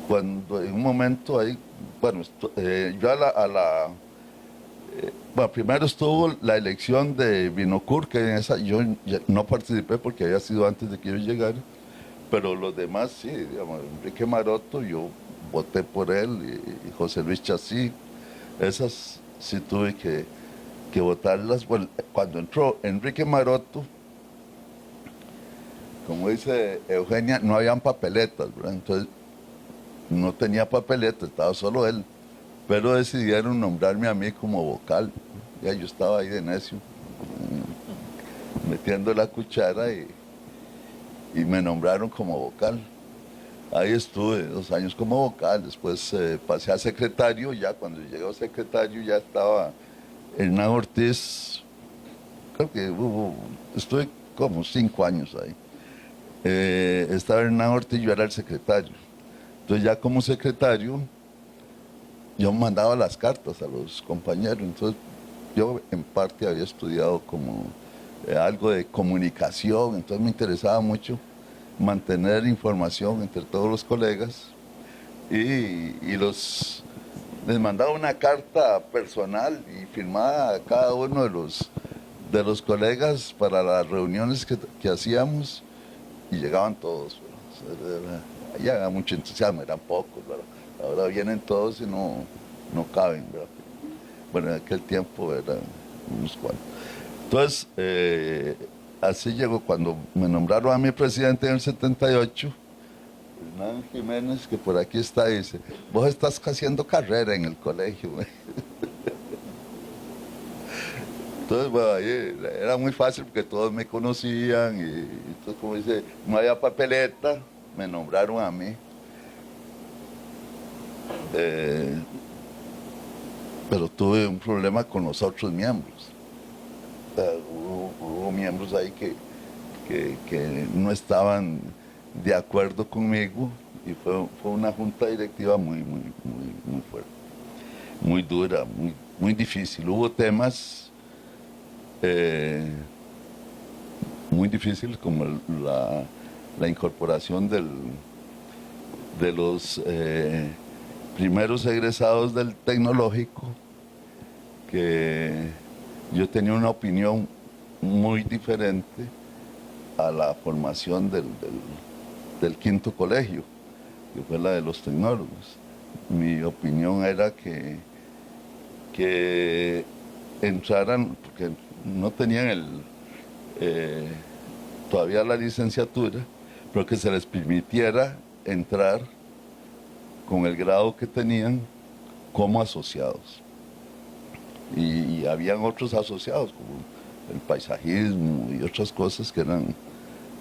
cuando en un momento ahí, bueno, yo bueno, primero estuvo la elección de Binocur, que en esa yo no participé porque había sido antes de que yo llegara, pero los demás sí, digamos, Enrique Maroto, yo voté por él, y José Luis Chasí, esas sí tuve que votarlas. Bueno, cuando entró Enrique Maroto, como dice Eugenia, no habían papeletas, ¿verdad? Entonces no tenía papeletas, estaba solo él, pero decidieron nombrarme a mí como vocal. Ya yo estaba ahí de necio, metiendo la cuchara y me nombraron como vocal. Ahí estuve 2 años como vocal, después pasé a secretario. Ya cuando llegó secretario ya estaba Hernán Ortiz, creo que estuve como 5 años ahí. Estaba Hernán Ortiz, yo era el secretario. Entonces ya como secretario yo mandaba las cartas a los compañeros. Entonces yo en parte había estudiado como algo de comunicación, entonces me interesaba mucho mantener información entre todos los colegas y les mandaba una carta personal y firmada a cada uno de los colegas para las reuniones que hacíamos, y llegaban todos. Ya había mucho entusiasmo, eran pocos, ¿verdad? Ahora vienen todos y no caben, ¿verdad? Bueno, en aquel tiempo eran unos cuantos. Entonces, así llegó cuando me nombraron a mi presidente en el 78. Hernán Jiménez, que por aquí está, dice: vos estás haciendo carrera en el colegio. Entonces, bueno, ahí era muy fácil porque todos me conocían y entonces, como dice, no había papeleta, me nombraron a mí. Pero tuve un problema con los otros miembros. Hubo miembros ahí que no estaban de acuerdo conmigo y fue una junta directiva muy fuerte, muy dura, muy difícil. Hubo temas muy difíciles como la incorporación de los primeros egresados del tecnológico, que yo tenía una opinión muy diferente a la formación del quinto colegio, que fue la de los tecnólogos. Mi opinión era que entraran, porque no tenían todavía la licenciatura, pero que se les permitiera entrar con el grado que tenían como asociados. Y habían otros asociados, como el paisajismo y otras cosas que eran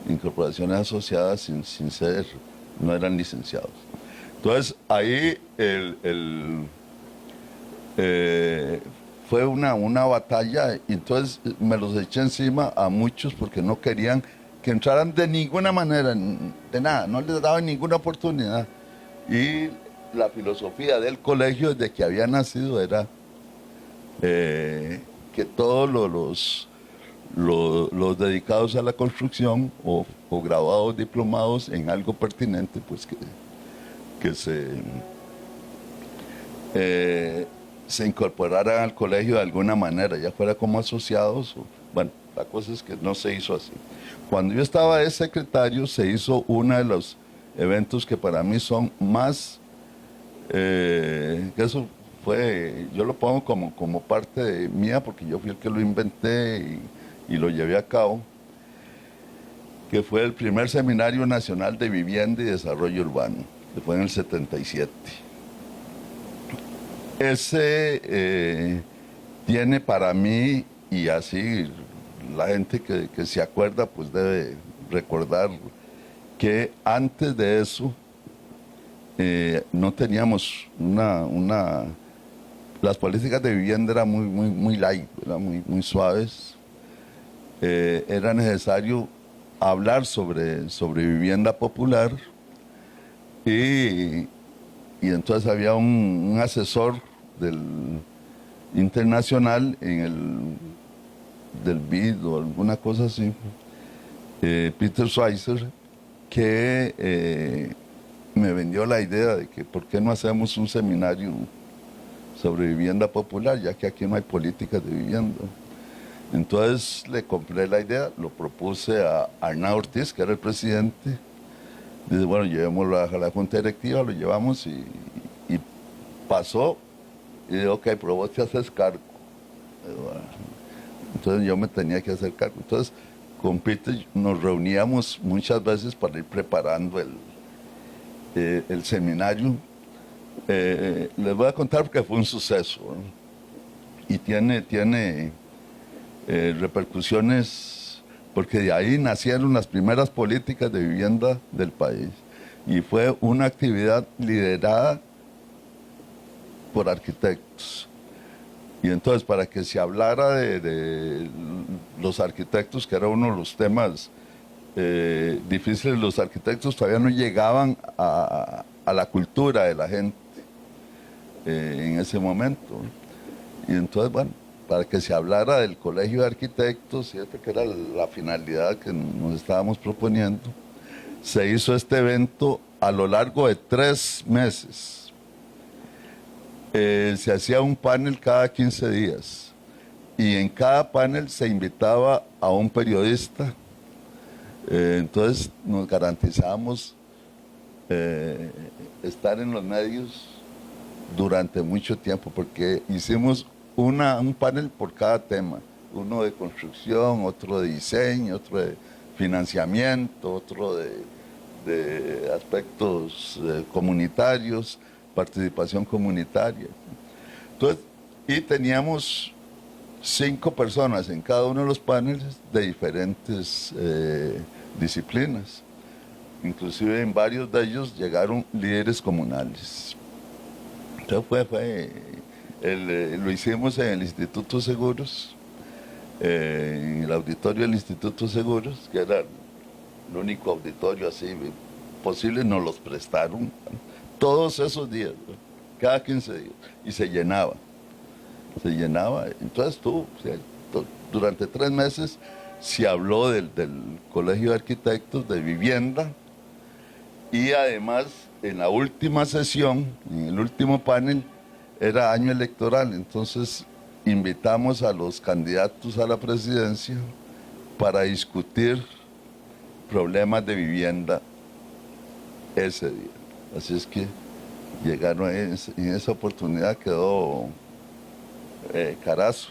incorporaciones asociadas sin ser, no eran licenciados. Entonces ahí fue una batalla, y entonces me los eché encima a muchos porque no querían que entraran de ninguna manera, de nada, no les daban ninguna oportunidad. Y la filosofía del colegio desde que había nacido era que todos los dedicados a la construcción o graduados diplomados en algo pertinente, pues que se incorporaran al colegio de alguna manera, ya fuera como asociados. Bueno, la cosa es que no se hizo así. Cuando yo estaba de secretario, se hizo uno de los eventos que para mí son más, que eso fue, yo lo pongo como parte de mía, porque yo fui el que lo inventé y lo llevé a cabo, que fue el primer Seminario Nacional de Vivienda y Desarrollo Urbano, que fue en el 77. Ese tiene para mí, y así la gente que se acuerda, pues debe recordar que antes de eso no teníamos las políticas de vivienda eran muy light, eran muy suaves. Era necesario hablar sobre vivienda popular, y entonces había un asesor del internacional del BID o alguna cosa así, Peter Schweizer, que me vendió la idea de que por qué no hacemos un seminario sobre vivienda popular, ya que aquí no hay políticas de vivienda. Entonces le compré la idea, lo propuse a Arnau Ortiz, que era el presidente. Dice, bueno, llevémoslo a la junta directiva, lo llevamos y pasó. Y digo, ok, pero vos te haces cargo. Entonces yo me tenía que hacer cargo. Entonces con Peter nos reuníamos muchas veces para ir preparando el seminario. Les voy a contar porque fue un suceso, ¿no? Y tiene repercusiones, porque de ahí nacieron las primeras políticas de vivienda del país, y fue una actividad liderada por arquitectos. Y entonces, para que se hablara de los arquitectos, que era uno de los temas difíciles, los arquitectos todavía no llegaban a la cultura de la gente en ese momento. Y entonces, bueno, para que se hablara del colegio de arquitectos, ¿cierto?, que era la finalidad que nos estábamos proponiendo, se hizo este evento a lo largo de 3 meses. Se hacía un panel cada 15 días, y en cada panel se invitaba a un periodista. Entonces nos garantizábamos estar en los medios durante mucho tiempo, porque hicimos un panel por cada tema, uno de construcción, otro de diseño, otro de financiamiento, otro de aspectos comunitarios, participación comunitaria. Entonces, y teníamos 5 personas en cada uno de los paneles de diferentes disciplinas. Inclusive en varios de ellos llegaron líderes comunales. Entonces lo hicimos en el Instituto Seguros, en el auditorio del Instituto Seguros, que era el único auditorio así posible. Nos los prestaron todos esos días, ¿no?, cada 15 días, y se llenaba. Entonces durante 3 meses se habló del Colegio de Arquitectos, de vivienda, y además en la última sesión, en el último panel, era año electoral, entonces invitamos a los candidatos a la presidencia para discutir problemas de vivienda ese día. Así es que llegaron en esa oportunidad, quedó Carazo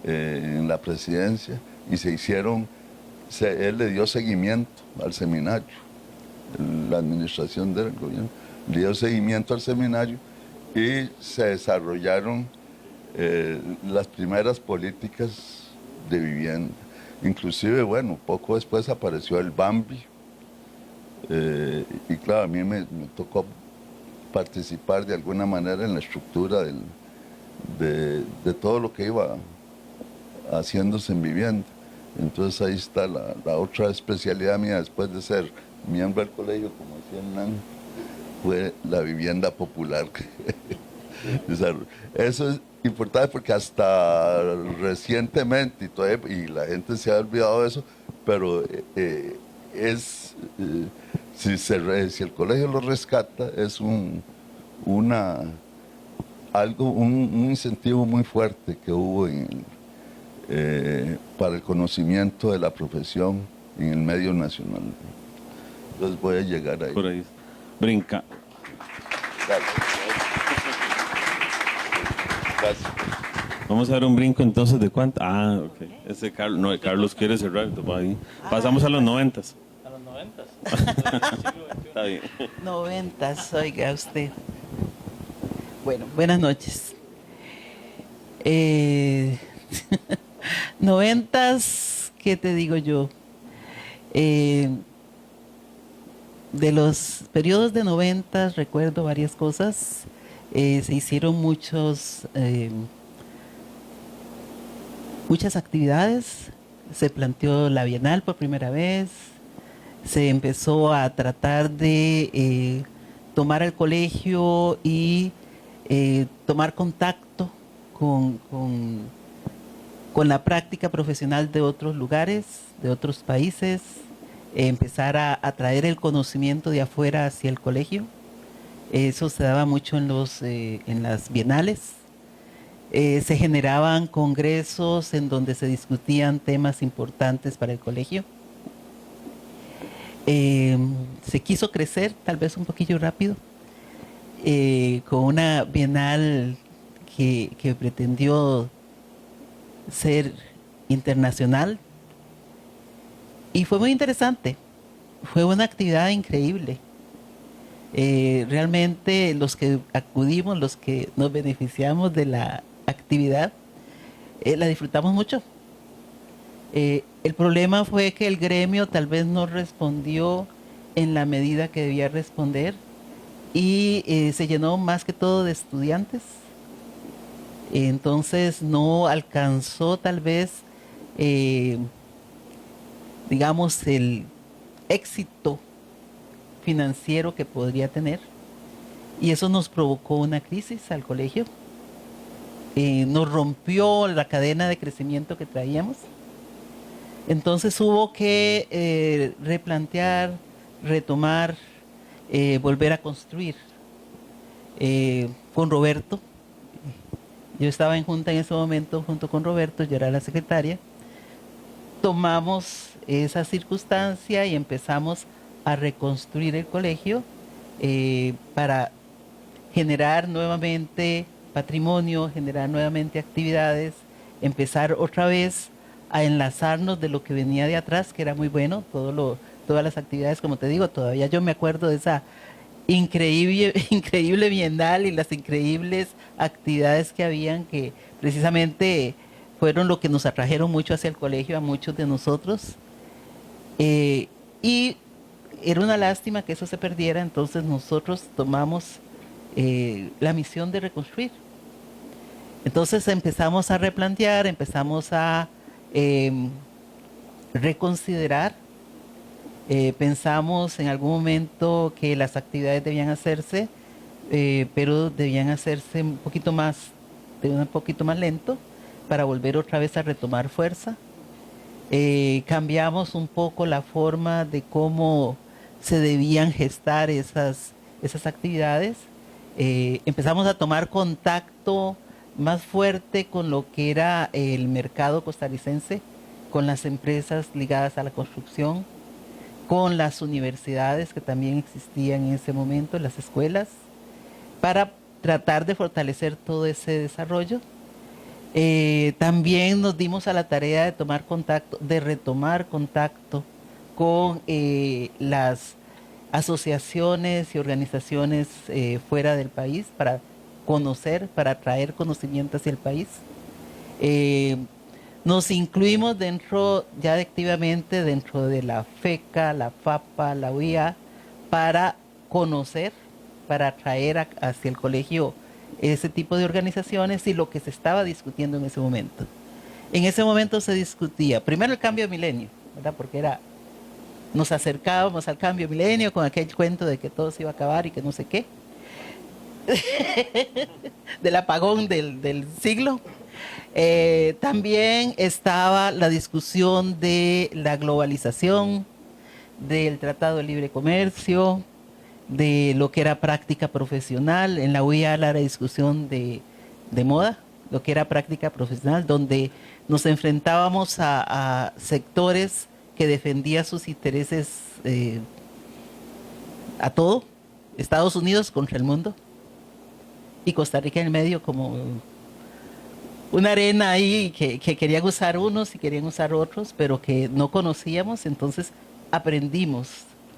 en la presidencia, y él le dio seguimiento al seminario, la administración del gobierno le dio seguimiento al seminario, y se desarrollaron las primeras políticas de vivienda. Inclusive, bueno, poco después apareció el Bambi, y claro, a mí me tocó participar de alguna manera en la estructura de todo lo que iba haciéndose en vivienda. Entonces ahí está la otra especialidad mía, después de ser miembro del colegio, como decía Hernán, fue la vivienda popular. Eso es importante porque hasta recientemente, y la gente se ha olvidado de eso, pero si el colegio lo rescata, es un incentivo muy fuerte que hubo para el conocimiento de la profesión en el medio nacional. Entonces voy a llegar ahí. Por ahí. Brinca. Gracias. Gracias. Vamos a dar un brinco entonces de cuánto. Ah, ok. Ese Carlos, no, Carlos quiere cerrar. Ahí. Pasamos a los 90s. A los 90s. Está bien. 90s, oiga usted. Bueno, buenas noches. 90s, ¿qué te digo yo? De los periodos de 90 recuerdo varias cosas. Se hicieron muchas actividades. Se planteó la Bienal por primera vez. Se empezó a tratar de tomar el colegio y tomar contacto con la práctica profesional de otros lugares, de otros países, empezar a traer el conocimiento de afuera hacia el colegio. Eso se daba mucho en las bienales. Se generaban congresos en donde se discutían temas importantes para el colegio. Se quiso crecer, tal vez un poquillo rápido, con una bienal que pretendió ser internacional. Y fue muy interesante. Fue una actividad increíble. Realmente los que acudimos, los que nos beneficiamos de la actividad, la disfrutamos mucho. El problema fue que el gremio tal vez no respondió en la medida que debía responder y se llenó más que todo de estudiantes. Entonces no alcanzó tal vez, digamos, el éxito financiero que podría tener, y eso nos provocó una crisis al colegio. Nos rompió la cadena de crecimiento que traíamos. Entonces hubo que replantear, retomar, volver a construir. Con Roberto, yo estaba en junta en ese momento junto con Roberto, yo era la secretaria, tomamos esa circunstancia y empezamos a reconstruir el colegio para generar nuevamente patrimonio, generar nuevamente actividades, empezar otra vez a enlazarnos de lo que venía de atrás, que era muy bueno, todas las actividades, como te digo, todavía yo me acuerdo de esa increíble bienal y las increíbles actividades que habían, que precisamente fueron lo que nos atrajeron mucho hacia el colegio a muchos de nosotros. Y era una lástima que eso se perdiera, entonces nosotros tomamos la misión de reconstruir. Entonces empezamos a replantear, empezamos a reconsiderar. Pensamos en algún momento que las actividades debían hacerse, pero debían hacerse un poquito más lento para volver otra vez a retomar fuerza. Cambiamos un poco la forma de cómo se debían gestar esas actividades. Empezamos a tomar contacto más fuerte con lo que era el mercado costarricense, con las empresas ligadas a la construcción, con las universidades que también existían en ese momento, las escuelas, para tratar de fortalecer todo ese desarrollo. También nos dimos a la tarea de retomar contacto con las asociaciones y organizaciones fuera del país para conocer, para traer conocimiento hacia el país. Nos incluimos activamente dentro de la FECA, la FAPA, la UIA, para conocer, para traer hacia el colegio ese tipo de organizaciones y lo que se estaba discutiendo en ese momento. En ese momento se discutía, primero el cambio de milenio, ¿verdad? Porque nos acercábamos al cambio de milenio con aquel cuento de que todo se iba a acabar y que no sé qué, del apagón del siglo. También estaba la discusión de la globalización, del Tratado de Libre Comercio, de lo que era práctica profesional. En la UIA la discusión de moda, lo que era práctica profesional, donde nos enfrentábamos a sectores que defendían sus intereses a todo, Estados Unidos contra el mundo, y Costa Rica en el medio como una arena ahí que querían usar unos y querían usar otros, pero que no conocíamos. Entonces aprendimos,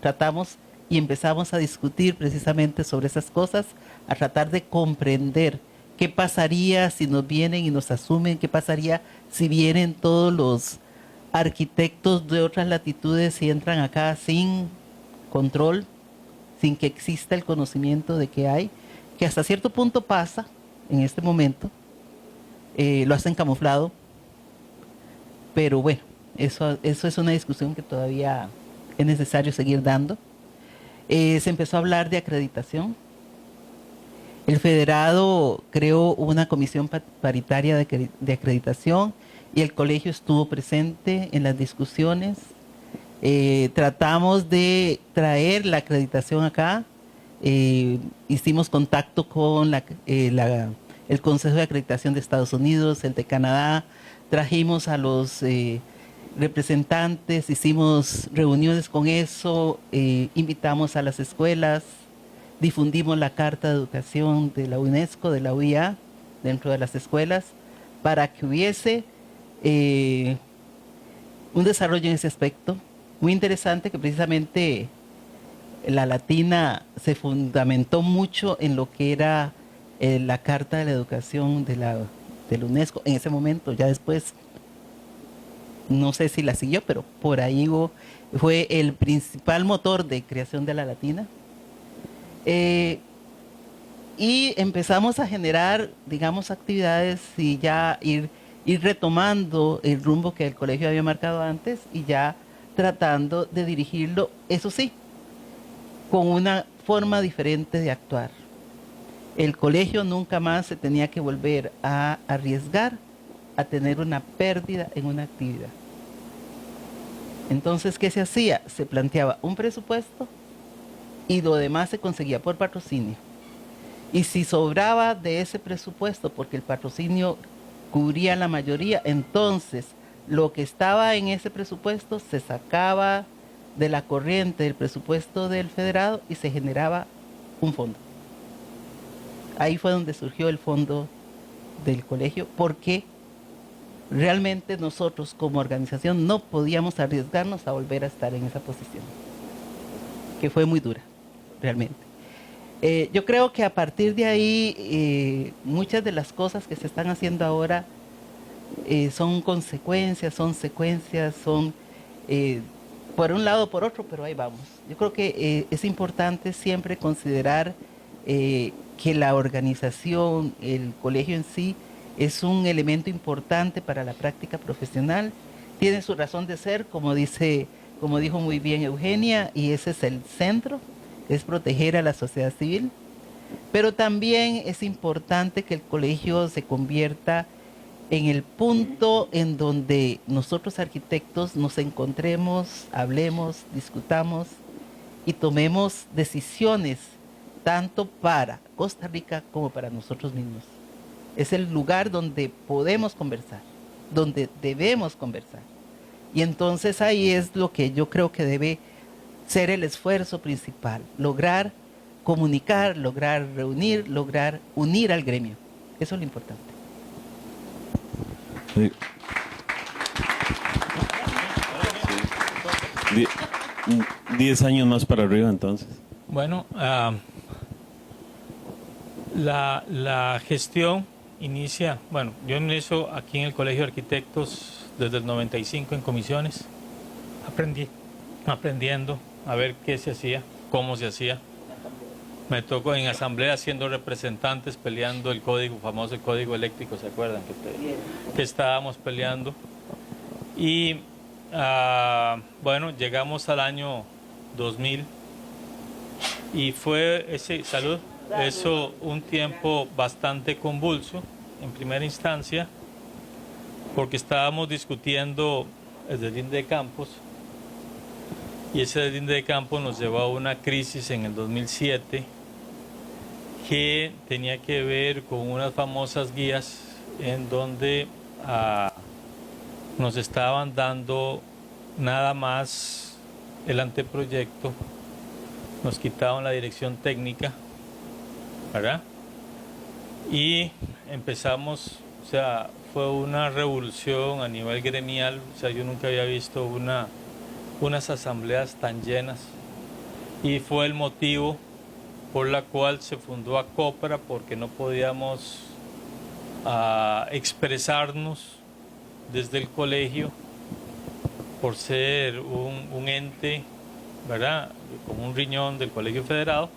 tratamos y empezamos a discutir precisamente sobre esas cosas, a tratar de comprender qué pasaría si nos vienen y nos asumen, qué pasaría si vienen todos los arquitectos de otras latitudes y entran acá sin control, sin que exista el conocimiento de qué hay, que hasta cierto punto pasa en este momento, lo hacen camuflado, pero bueno, eso es una discusión que todavía es necesario seguir dando. Se empezó a hablar de acreditación. El federado creó una comisión paritaria de acreditación y el colegio estuvo presente en las discusiones. Tratamos de traer la acreditación acá. Hicimos contacto con el Consejo de Acreditación de Estados Unidos, el de Canadá. Trajimos a los representantes, hicimos reuniones con eso, invitamos a las escuelas, difundimos la Carta de Educación de la UNESCO, de la UIA, dentro de las escuelas, para que hubiese un desarrollo en ese aspecto. Muy interesante que precisamente la Latina se fundamentó mucho en lo que era la Carta de la Educación de la UNESCO en ese momento. Ya después no sé si la siguió, pero por ahí fue el principal motor de creación de la Latina. Y empezamos a generar, digamos, actividades y ya ir retomando el rumbo que el colegio había marcado antes y ya tratando de dirigirlo, eso sí, con una forma diferente de actuar. El colegio nunca más se tenía que volver a arriesgar a tener una pérdida en una actividad. Entonces, ¿qué se hacía? Se planteaba un presupuesto y lo demás se conseguía por patrocinio. Y si sobraba de ese presupuesto, porque el patrocinio cubría la mayoría, entonces lo que estaba en ese presupuesto se sacaba de la corriente del presupuesto del federado y se generaba un fondo. Ahí fue donde surgió el fondo del colegio, porque realmente nosotros como organización no podíamos arriesgarnos a volver a estar en esa posición, que fue muy dura, realmente. Yo creo que a partir de ahí, muchas de las cosas que se están haciendo ahora son consecuencias, son secuencias, son por un lado o por otro, pero ahí vamos. Yo creo que es importante siempre considerar que la organización, el colegio en sí, es un elemento importante para la práctica profesional. Tiene su razón de ser, como dijo muy bien Eugenia, y ese es el centro, es proteger a la sociedad civil. Pero también es importante que el colegio se convierta en el punto en donde nosotros arquitectos nos encontremos, hablemos, discutamos y tomemos decisiones tanto para Costa Rica como para nosotros mismos. Es el lugar donde podemos conversar, donde debemos conversar. Y entonces ahí es lo que yo creo que debe ser el esfuerzo principal, lograr comunicar, lograr reunir, lograr unir al gremio. Eso es lo importante. Sí. 10 años más para arriba, entonces. Bueno, la gestión inicia, bueno, yo inicio aquí en el Colegio de Arquitectos desde el 95 en comisiones, aprendiendo a ver qué se hacía, cómo se hacía. Me tocó en asamblea siendo representantes peleando el código, famoso el código eléctrico, ¿se acuerdan? Que estábamos peleando. Y bueno, llegamos al año 2000 y fue eso un tiempo bastante convulso en primera instancia, porque estábamos discutiendo el deslinde de campos, y ese deslinde de campos nos llevó a una crisis en el 2007 que tenía que ver con unas famosas guías en donde nos estaban dando nada más el anteproyecto, nos quitaban la dirección técnica, ¿verdad? Y empezamos, o sea, fue una revolución a nivel gremial, o sea, yo nunca había visto unas asambleas tan llenas, y fue el motivo por la cual se fundó ACOPRA, porque no podíamos expresarnos desde el colegio por ser un ente, ¿verdad?, como un riñón del Colegio Federado,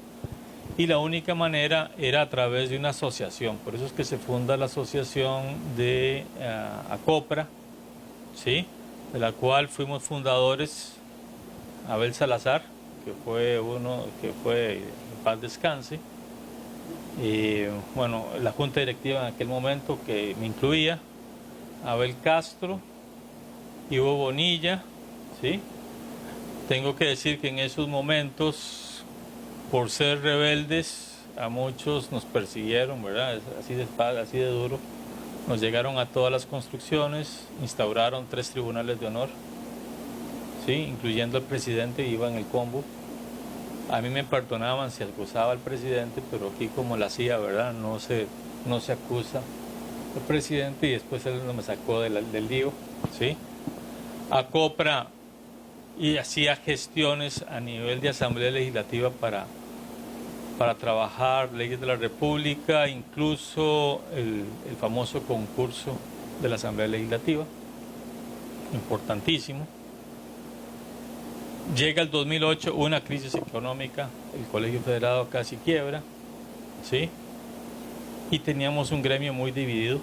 y la única manera era a través de una asociación. Por eso es que se funda la asociación de ACOPRA, ¿sí?, de la cual fuimos fundadores Abel Salazar, que fue en paz descanse, y bueno, la junta directiva en aquel momento que me incluía, Abel Castro, Ivo Bonilla, ¿sí? Tengo que decir que en esos momentos, por ser rebeldes, a muchos nos persiguieron, ¿verdad? Así de duro. Nos llegaron a todas las construcciones, instauraron 3 tribunales de honor, ¿sí?, incluyendo al presidente, iba en el combo. A mí me perdonaban si acusaba al presidente, pero aquí como la hacía, ¿verdad?, no se acusa al presidente, y después él no me sacó del lío, ¿sí? ACOPRA y hacía gestiones a nivel de Asamblea Legislativa para trabajar leyes de la República, incluso el famoso concurso de la Asamblea Legislativa, importantísimo. Llega el 2008, una crisis económica, el Colegio Federado casi quiebra, ¿sí? Y teníamos un gremio muy dividido,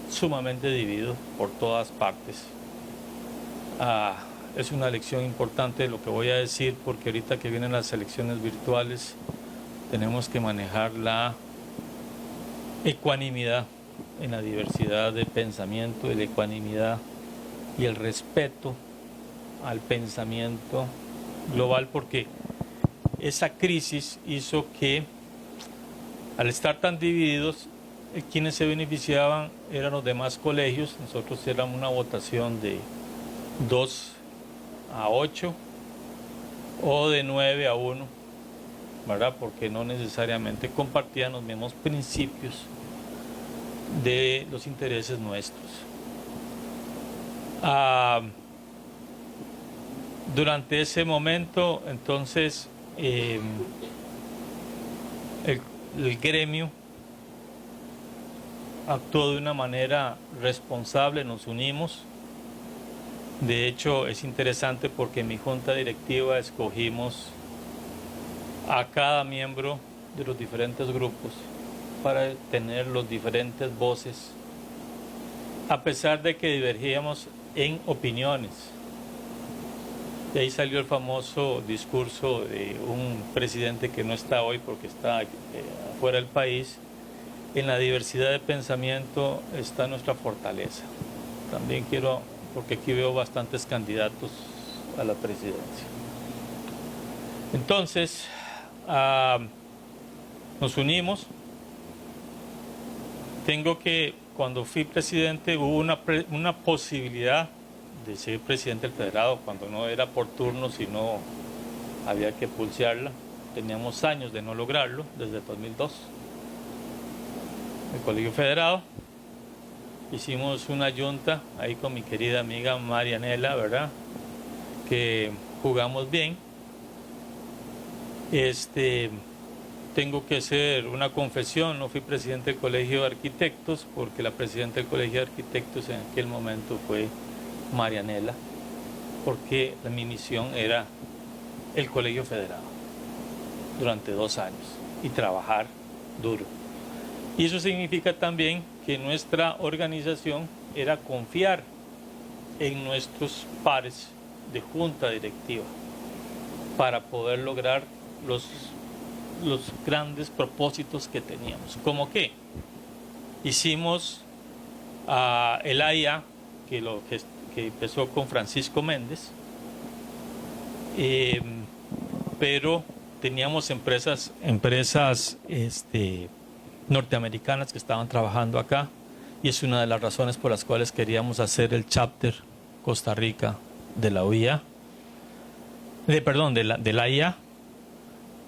sumamente dividido por todas partes. Es una lección importante lo que voy a decir, porque ahorita que vienen las elecciones virtuales tenemos que manejar la ecuanimidad en la diversidad de pensamiento, la ecuanimidad y el respeto al pensamiento global, porque esa crisis hizo que, al estar tan divididos, quienes se beneficiaban eran los demás colegios. Nosotros éramos una votación de 2-8 o de 9-1, ¿verdad?, porque no necesariamente compartían los mismos principios de los intereses nuestros. Durante ese momento, entonces, el gremio actuó de una manera responsable, nos unimos. De hecho, es interesante porque en mi junta directiva escogimos a cada miembro de los diferentes grupos para tener los diferentes voces, a pesar de que divergíamos en opiniones. De ahí salió el famoso discurso de un presidente que no está hoy porque está fuera del país: en la diversidad de pensamiento está nuestra fortaleza. También quiero, porque aquí veo bastantes candidatos a la presidencia. Entonces, nos unimos. Cuando fui presidente hubo una posibilidad de ser presidente del federado, cuando no era por turno, sino había que pulsearla. Teníamos años de no lograrlo, desde 2002. El Colegio Federado, hicimos una junta ahí con mi querida amiga Marianela, ¿verdad?, que jugamos bien. Tengo que hacer una confesión: no fui presidente del Colegio de Arquitectos, porque la presidenta del Colegio de Arquitectos en aquel momento fue Marianela, porque mi misión era el Colegio Federado durante 2 años. y trabajar duro. Y eso significa también que nuestra organización era confiar en nuestros pares de junta directiva para poder lograr los grandes propósitos que teníamos. ¿Cómo qué? Hicimos el AIA, que empezó con Francisco Méndez, pero teníamos empresas norteamericanas que estaban trabajando acá, y es una de las razones por las cuales queríamos hacer el chapter Costa Rica de la OIA, de la IA.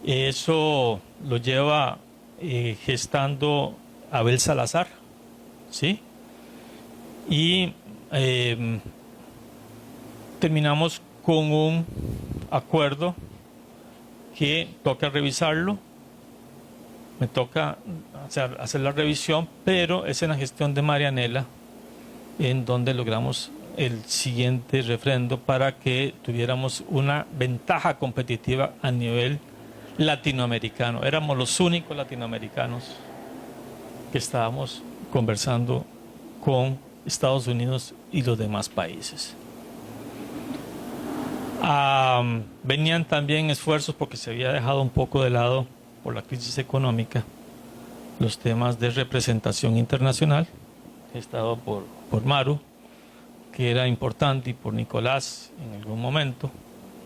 Eso lo lleva gestando Abel Salazar, ¿sí? Y terminamos con un acuerdo que toca revisarlo, me toca hacer la revisión, pero es en la gestión de Marianela en donde logramos el siguiente refrendo para que tuviéramos una ventaja competitiva a nivel latinoamericano. Éramos los únicos latinoamericanos que estábamos conversando con Estados Unidos y los demás países. Venían también esfuerzos porque se había dejado un poco de lado por la crisis económica los temas de representación internacional, gestado por Maru, que era importante, y por Nicolás en algún momento,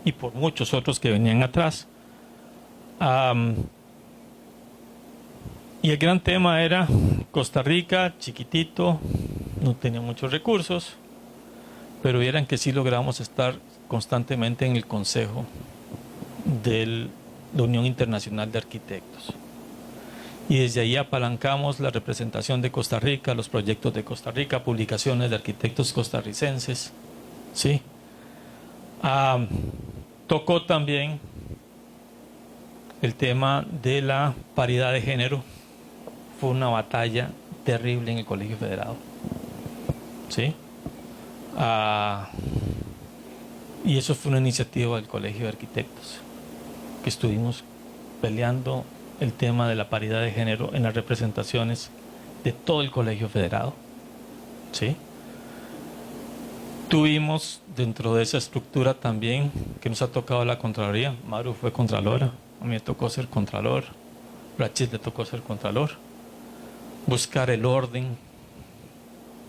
y por muchos otros que venían atrás. Y el gran tema era Costa Rica, chiquitito, no tenía muchos recursos, pero vieran que sí logramos estar constantemente en el Consejo de la Unión Internacional de Arquitectos. Y desde ahí apalancamos la representación de Costa Rica, los proyectos de Costa Rica, publicaciones de arquitectos costarricenses, ¿sí? Tocó también el tema de la paridad de género. Fue una batalla terrible en el Colegio Federado, ¿sí? Y eso fue una iniciativa del Colegio de Arquitectos, que estuvimos peleando el tema de la paridad de género en las representaciones de todo el Colegio Federado, ¿sí? Tuvimos dentro de esa estructura también que nos ha tocado la Contraloría. Maru fue Contralora, a mí me tocó ser Contralor, Rachid le tocó ser Contralor, buscar el orden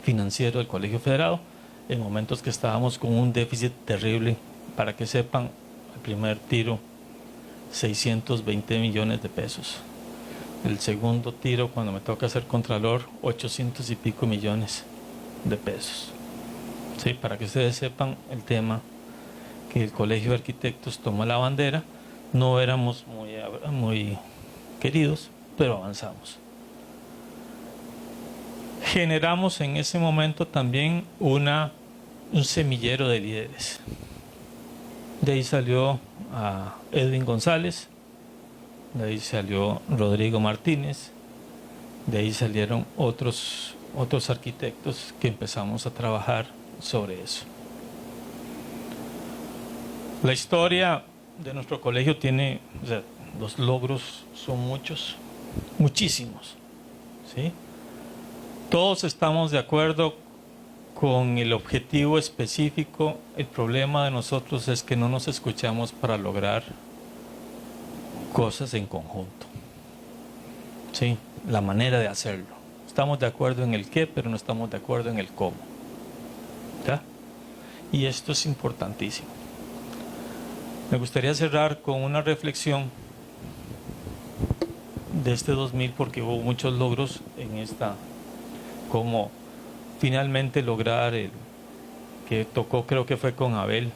financiero del Colegio Federado en momentos que estábamos con un déficit terrible. Para que sepan, el primer tiro 620 millones de pesos, el segundo tiro cuando me toca ser Contralor 800 y pico millones de pesos, ¿sí? Para que ustedes sepan el tema, que el Colegio de Arquitectos tomó la bandera. No éramos muy queridos, pero avanzamos. Generamos en ese momento también un semillero de líderes. De ahí salió a Edwin González, de ahí salió Rodrigo Martínez, de ahí salieron otros arquitectos que empezamos a trabajar sobre eso. La historia de nuestro colegio tiene, los logros son muchos, muchísimos, ¿sí? Todos estamos de acuerdo con el objetivo específico. El problema de nosotros es que no nos escuchamos para lograr cosas en conjunto, ¿sí? La manera de hacerlo. Estamos de acuerdo en el qué, pero no estamos de acuerdo en el cómo, ¿ya? Y esto es importantísimo. Me gustaría cerrar con una reflexión de este 2000, porque hubo muchos logros en esta, como finalmente lograr el que tocó, creo que fue con Abel,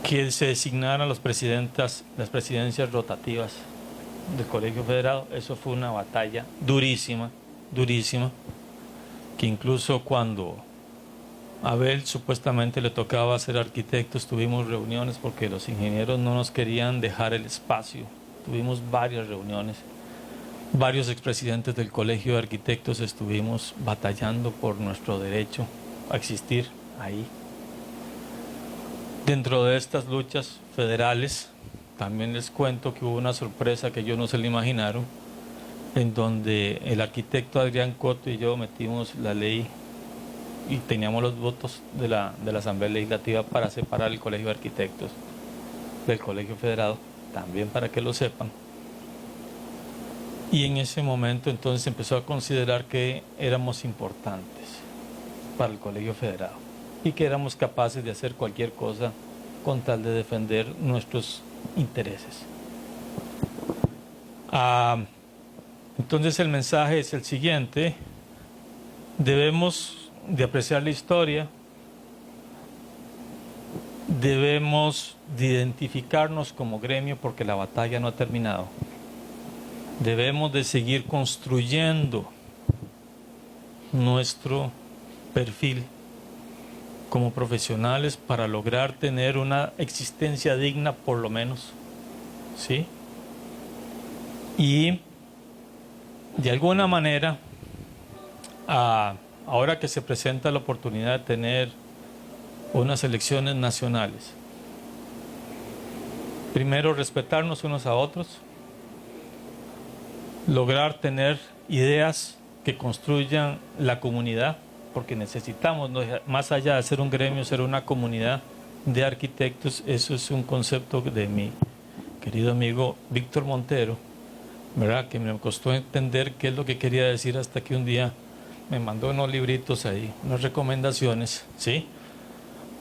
que se designaran las presidencias rotativas del Colegio Federado. Eso fue una batalla durísima, durísima, que incluso cuando Abel supuestamente le tocaba ser arquitecto, tuvimos reuniones porque los ingenieros no nos querían dejar el espacio. Tuvimos varias reuniones. Varios expresidentes del Colegio de Arquitectos estuvimos batallando por nuestro derecho a existir ahí. Dentro de estas luchas federales, también les cuento que hubo una sorpresa que yo no se le imaginaron, en donde el arquitecto Adrián Coto y yo metimos la ley y teníamos los votos de la Asamblea Legislativa para separar el Colegio de Arquitectos del Colegio Federado, también para que lo sepan. Y en ese momento entonces empezó a considerar que éramos importantes para el Colegio Federado y que éramos capaces de hacer cualquier cosa con tal de defender nuestros intereses. Entonces el mensaje es el siguiente: debemos de apreciar la historia, debemos de identificarnos como gremio porque la batalla no ha terminado. Debemos de seguir construyendo nuestro perfil como profesionales para lograr tener una existencia digna por lo menos, ¿sí? Y de alguna manera, ahora que se presenta la oportunidad de tener unas elecciones nacionales, primero respetarnos unos a otros, lograr tener ideas que construyan la comunidad, porque necesitamos, más allá de ser un gremio, ser una comunidad de arquitectos. Eso es un concepto de mi querido amigo Víctor Montero, ¿verdad? Que me costó entender qué es lo que quería decir hasta que un día me mandó unos libritos ahí, unas recomendaciones, ¿sí?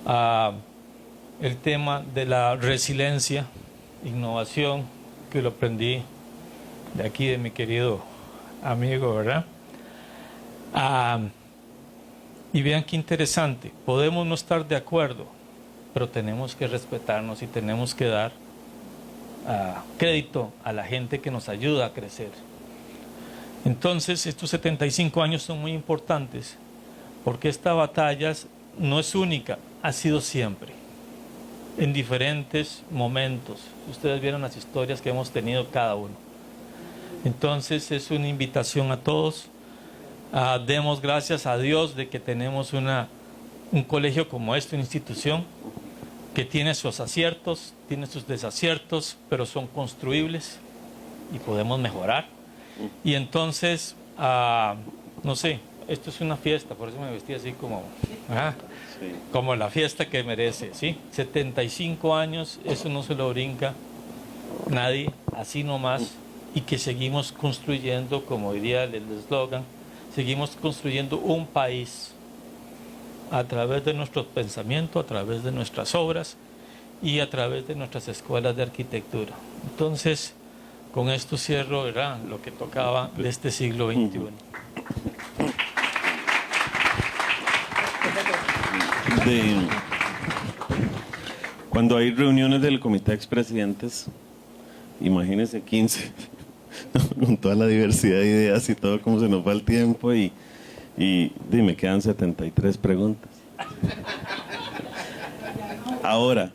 El tema de la resiliencia, innovación, que lo aprendí de aquí de mi querido amigo, ¿verdad? Y vean qué interesante, podemos no estar de acuerdo, pero tenemos que respetarnos y tenemos que dar crédito a la gente que nos ayuda a crecer. Entonces, estos 75 años son muy importantes, porque esta batalla no es única, ha sido siempre, en diferentes momentos. Ustedes vieron las historias que hemos tenido cada uno. Entonces, es una invitación a todos. Demos gracias a Dios de que tenemos un colegio como este, una institución que tiene sus aciertos, tiene sus desaciertos, pero son construibles y podemos mejorar. Y entonces, no sé, esto es una fiesta, por eso me vestí así como la fiesta que merece, ¿sí? 75 años, eso no se lo brinca nadie, así nomás, y que seguimos construyendo, como diría el eslogan, seguimos construyendo un país a través de nuestro pensamiento, a través de nuestras obras y a través de nuestras escuelas de arquitectura. Entonces, con esto cierro, ¿verdad?, lo que tocaba de este siglo XXI. Cuando hay reuniones del comité de expresidentes, imagínense 15, con toda la diversidad de ideas y todo, como se nos va el tiempo, y me quedan 73 preguntas. Ahora,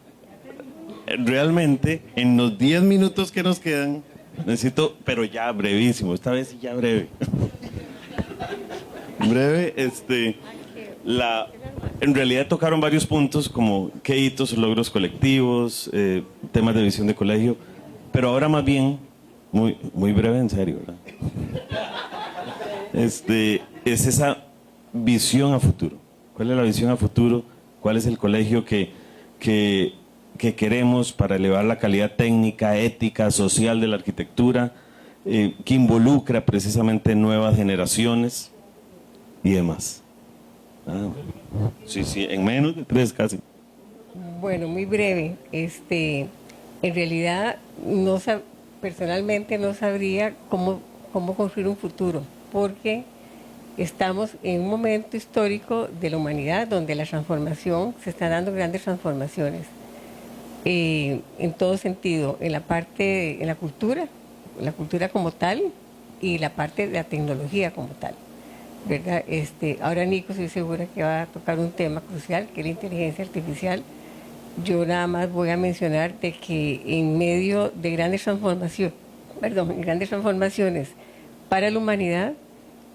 realmente, en los 10 minutos que nos quedan, necesito, pero ya brevísimo, esta vez sí ya breve. Breve, en realidad tocaron varios puntos como qué hitos, logros colectivos, temas de visión de colegio, pero ahora más bien, muy breve en serio, ¿verdad? Es esa visión a futuro. ¿Cuál es la visión a futuro? ¿Cuál es el colegio que queremos para elevar la calidad técnica, ética, social de la arquitectura, que involucra precisamente nuevas generaciones y demás? Sí, en menos de 3 casi. Bueno, muy breve. En realidad, personalmente no sabría cómo construir un futuro, porque estamos en un momento histórico de la humanidad donde la transformación, se están dando grandes transformaciones en todo sentido, en la cultura como tal y la parte de la tecnología como tal, ¿verdad? Ahora Nico, estoy segura que va a tocar un tema crucial, que es la inteligencia artificial. Yo nada más voy a mencionar de que en medio de grandes transformaciones para la humanidad,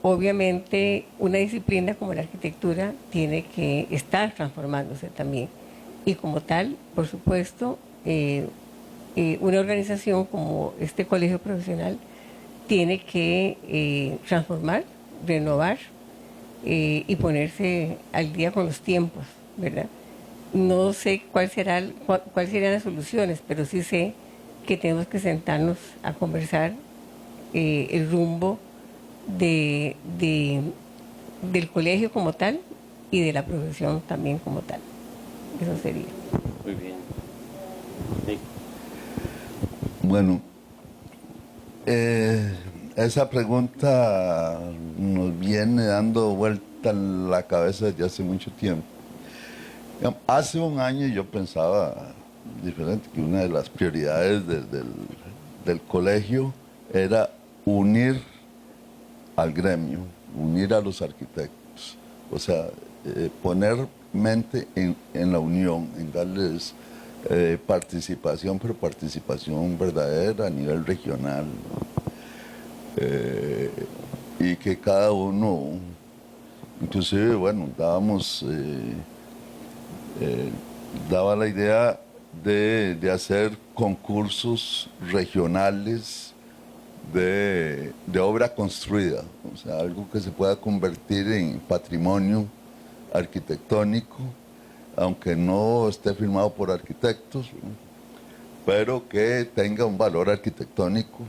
obviamente una disciplina como la arquitectura tiene que estar transformándose también. Y como tal, por supuesto, una organización como este colegio profesional tiene que transformar, renovar y ponerse al día con los tiempos, ¿verdad? No sé cuáles serían las soluciones, pero sí sé que tenemos que sentarnos a conversar el rumbo del colegio como tal y de la profesión también como tal. Eso sería. Muy bien. Sí. Bueno, esa pregunta nos viene dando vuelta en la cabeza desde hace mucho tiempo. Hace un año yo pensaba diferente, que una de las prioridades del colegio era unir al gremio, unir a los arquitectos, o sea, poner mente en la unión, en darles participación, pero participación verdadera a nivel regional, y que cada uno, inclusive, bueno, daba la idea de hacer concursos regionales de obra construida, o sea, algo que se pueda convertir en patrimonio arquitectónico, aunque no esté firmado por arquitectos, ¿no? Pero que tenga un valor arquitectónico,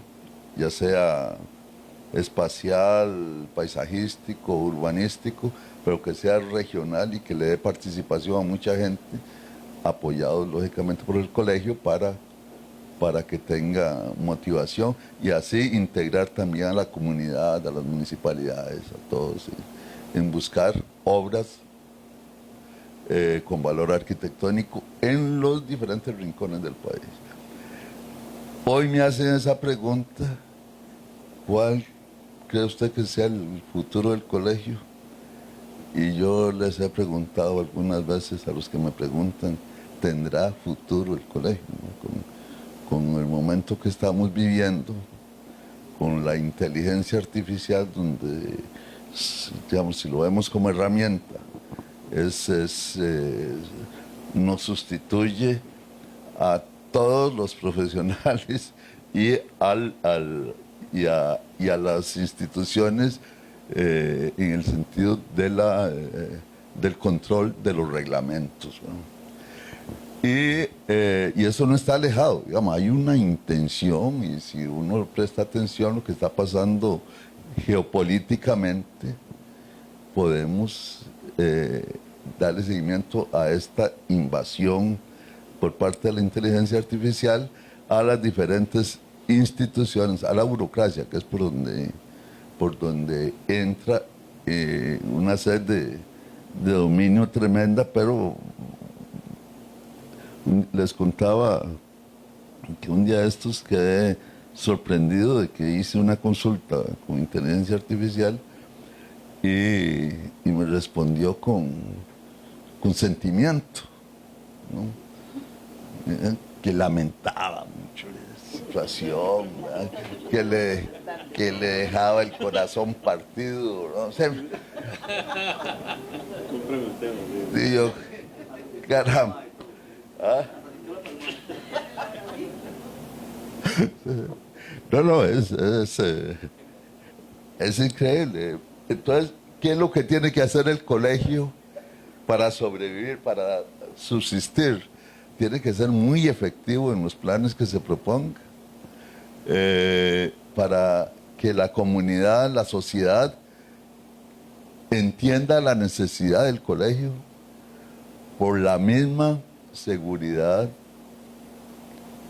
ya sea espacial, paisajístico, urbanístico, pero que sea regional y que le dé participación a mucha gente, apoyado lógicamente por el colegio para que tenga motivación y así integrar también a la comunidad, a las municipalidades, a todos, en buscar obras con valor arquitectónico en los diferentes rincones del país. Hoy me hacen esa pregunta: ¿cuál cree usted que sea el futuro del colegio? Y yo les he preguntado algunas veces a los que me preguntan, ¿tendrá futuro el colegio? Con el momento que estamos viviendo, con la inteligencia artificial, donde, digamos, si lo vemos como herramienta, nos sustituye a todos los profesionales y a las instituciones en el sentido del control de los reglamentos, ¿no? Y eso no está alejado, digamos, hay una intención, y si uno presta atención a lo que está pasando geopolíticamente, podemos darle seguimiento a esta invasión por parte de la inteligencia artificial a las diferentes instituciones, a la burocracia, que es por donde entra una sed de dominio tremenda. Pero les contaba que un día de estos quedé sorprendido de que hice una consulta con inteligencia artificial y me respondió con sentimiento, ¿no? Que lamentaba mucho la situación, ¿verdad? que le dejaba el corazón partido, ¿no? O sea, y yo, caramba, ¿ah? No, es increíble. Entonces, ¿qué es lo que tiene que hacer el colegio para sobrevivir, para subsistir? Tiene que ser muy efectivo en los planes que se proponga, para que la comunidad, la sociedad, entienda la necesidad del colegio por la misma seguridad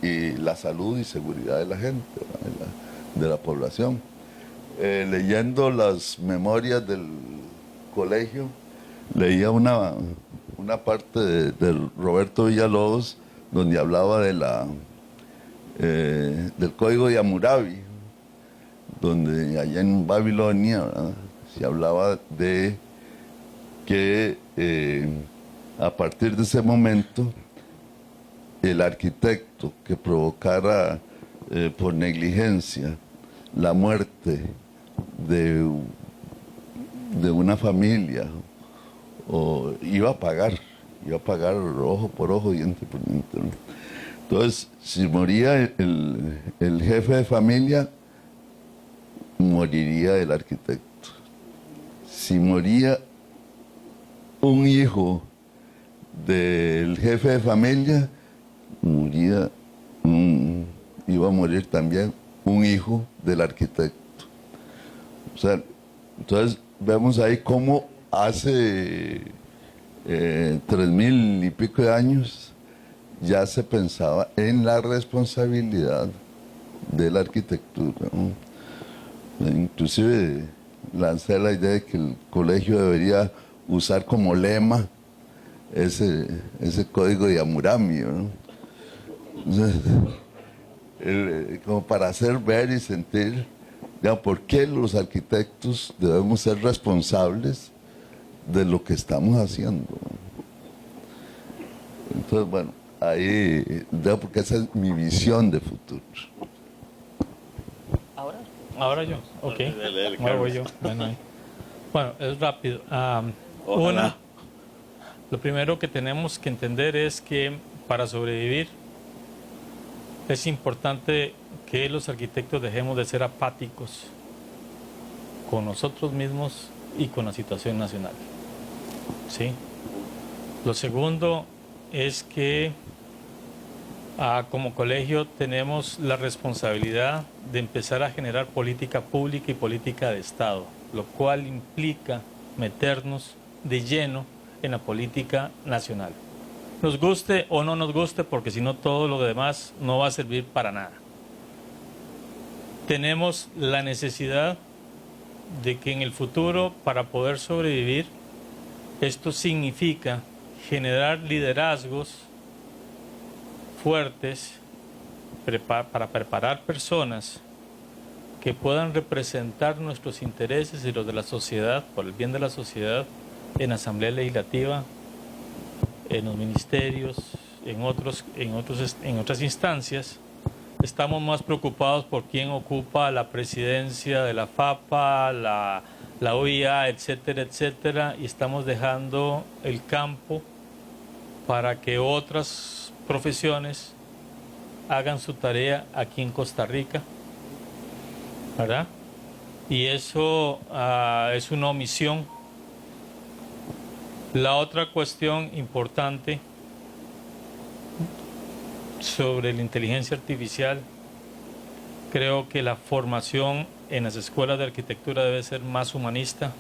y la salud y seguridad de la gente, de la población. Leyendo las memorias del colegio, leía una parte de Roberto Villalobos, donde hablaba del Código de Hammurabi, donde allá en Babilonia, ¿verdad?, se hablaba de que a partir de ese momento el arquitecto que provocara por negligencia la muerte de una familia iba a pagar iba a pagar ojo por ojo, diente por diente, ¿no? Entonces, si moría el jefe de familia, moriría el arquitecto. Si moría un hijo del jefe de familia, iba a morir también un hijo del arquitecto. O sea, entonces vemos ahí cómo hace 3.000 y pico de años ya se pensaba en la responsabilidad de la arquitectura, ¿no? Inclusive lancé la idea de que el colegio debería usar como lema ese código de Hammurabi, ¿no? Entonces, como para hacer ver y sentir por qué los arquitectos debemos ser responsables de lo que estamos haciendo. Entonces, bueno, ahí, porque esa es mi visión de futuro. Ahora yo, ok. Muevo yo. Bueno, es rápido. Lo primero que tenemos que entender es que para sobrevivir es importante que los arquitectos dejemos de ser apáticos con nosotros mismos y con la situación nacional. ¿Sí? Lo segundo es que como colegio tenemos la responsabilidad de empezar a generar política pública y política de Estado, lo cual implica meternos de lleno en la política nacional. Nos guste o no nos guste, porque si no todo lo demás no va a servir para nada. Tenemos la necesidad de que en el futuro, para poder sobrevivir, esto significa generar liderazgos fuertes para preparar personas que puedan representar nuestros intereses y los de la sociedad, por el bien de la sociedad, en la Asamblea Legislativa, en los ministerios, en otras instancias. Estamos más preocupados por quién ocupa la presidencia de la FAPA, la OIA, etcétera, etcétera, y estamos dejando el campo para que otras profesiones hagan su tarea aquí en Costa Rica, ¿verdad? Y eso es una omisión. La otra cuestión importante sobre la inteligencia artificial, creo que la formación en las escuelas de arquitectura debe ser más humanista,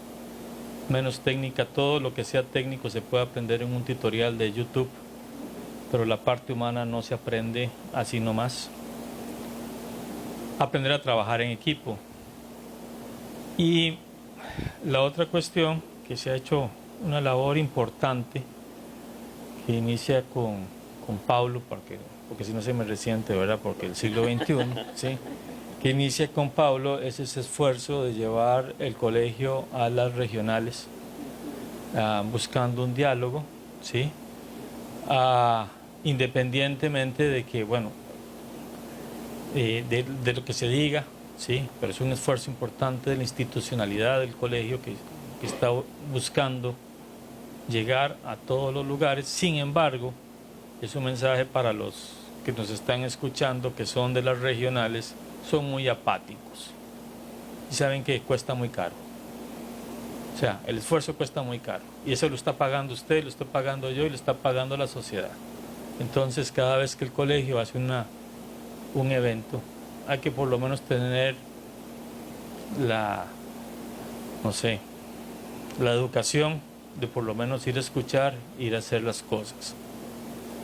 menos técnica. Todo lo que sea técnico se puede aprender en un tutorial de YouTube, pero la parte humana no se aprende así nomás. Aprender a trabajar en equipo. Y la otra cuestión, que se ha hecho una labor importante, que inicia con Pablo, porque si no se me resiente, ¿verdad? Porque el siglo XXI, ¿sí? Que inicia con Pablo, es ese esfuerzo de llevar el colegio a las regionales, buscando un diálogo, ¿sí? Independientemente de que, bueno, de lo que se diga, ¿sí? Pero es un esfuerzo importante de la institucionalidad del colegio que está buscando llegar a todos los lugares. Sin embargo, es un mensaje para los que nos están escuchando, que son de las regionales, son muy apáticos y saben que cuesta muy caro. O sea, el esfuerzo cuesta muy caro y eso lo está pagando usted, lo estoy pagando yo y lo está pagando la sociedad. Entonces, cada vez que el colegio hace un evento, hay que por lo menos tener la educación de por lo menos ir a escuchar, ir a hacer las cosas.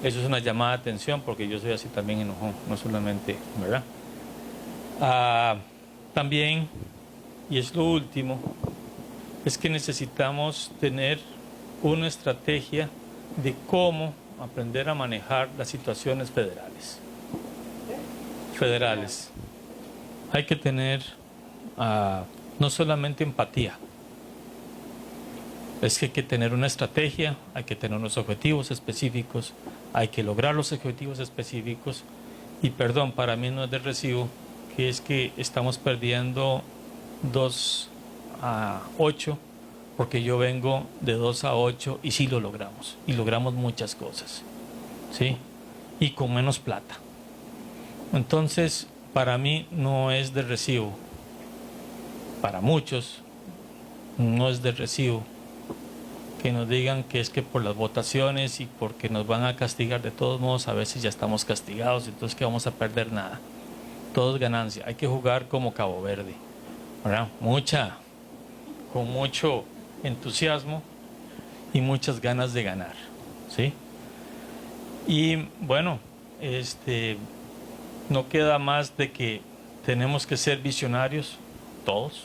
Eso es una llamada de atención, porque yo soy así también enojón, no solamente, ¿verdad? También, y es lo último, es que necesitamos tener una estrategia de cómo aprender a manejar las situaciones federales. Hay que tener no solamente empatía, es que hay que tener una estrategia, hay que tener unos objetivos específicos, hay que lograr los objetivos específicos. Y perdón, para mí no es de recibo, que es que estamos perdiendo 2 a 8 porque yo vengo de 2 a 8 y sí lo logramos, y logramos muchas cosas, ¿sí? Y con menos plata. Entonces, para mí no es de recibo, para muchos no es de recibo que nos digan que es que por las votaciones y porque nos van a castigar. De todos modos, a veces ya estamos castigados, entonces que vamos a perder nada. Todo es ganancia. Hay que jugar como Cabo Verde, ¿verdad? Con mucho entusiasmo y muchas ganas de ganar, ¿sí? Y bueno, no queda más de que tenemos que ser visionarios, todos,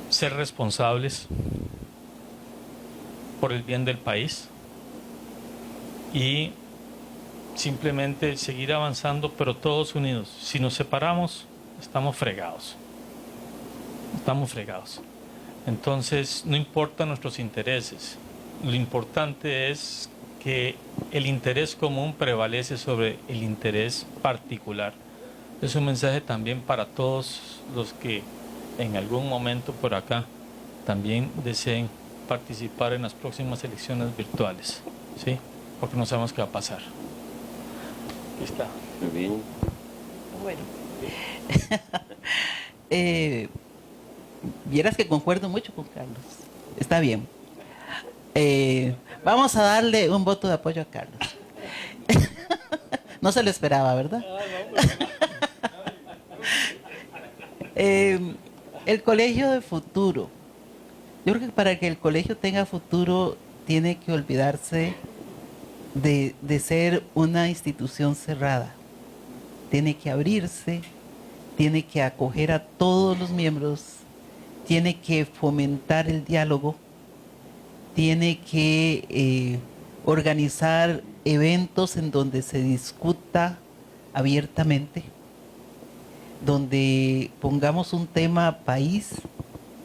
ser responsables por el bien del país y simplemente seguir avanzando, pero todos unidos. Si nos separamos, estamos fregados. Estamos fregados. Entonces, no importan nuestros intereses. Lo importante es que el interés común prevalece sobre el interés particular. Es un mensaje también para todos los que en algún momento por acá también deseen participar en las próximas elecciones virtuales, ¿sí? Porque no sabemos qué va a pasar. Aquí está. Muy bien. Bueno. Vieras que concuerdo mucho con Carlos. Está bien. Vamos a darle un voto de apoyo a Carlos. No se lo esperaba, ¿verdad? El colegio de futuro. Yo creo que para que el colegio tenga futuro tiene que olvidarse de ser una institución cerrada. Tiene que abrirse, tiene que acoger a todos los miembros, tiene que fomentar el diálogo, tiene que organizar eventos en donde se discuta abiertamente, donde pongamos un tema país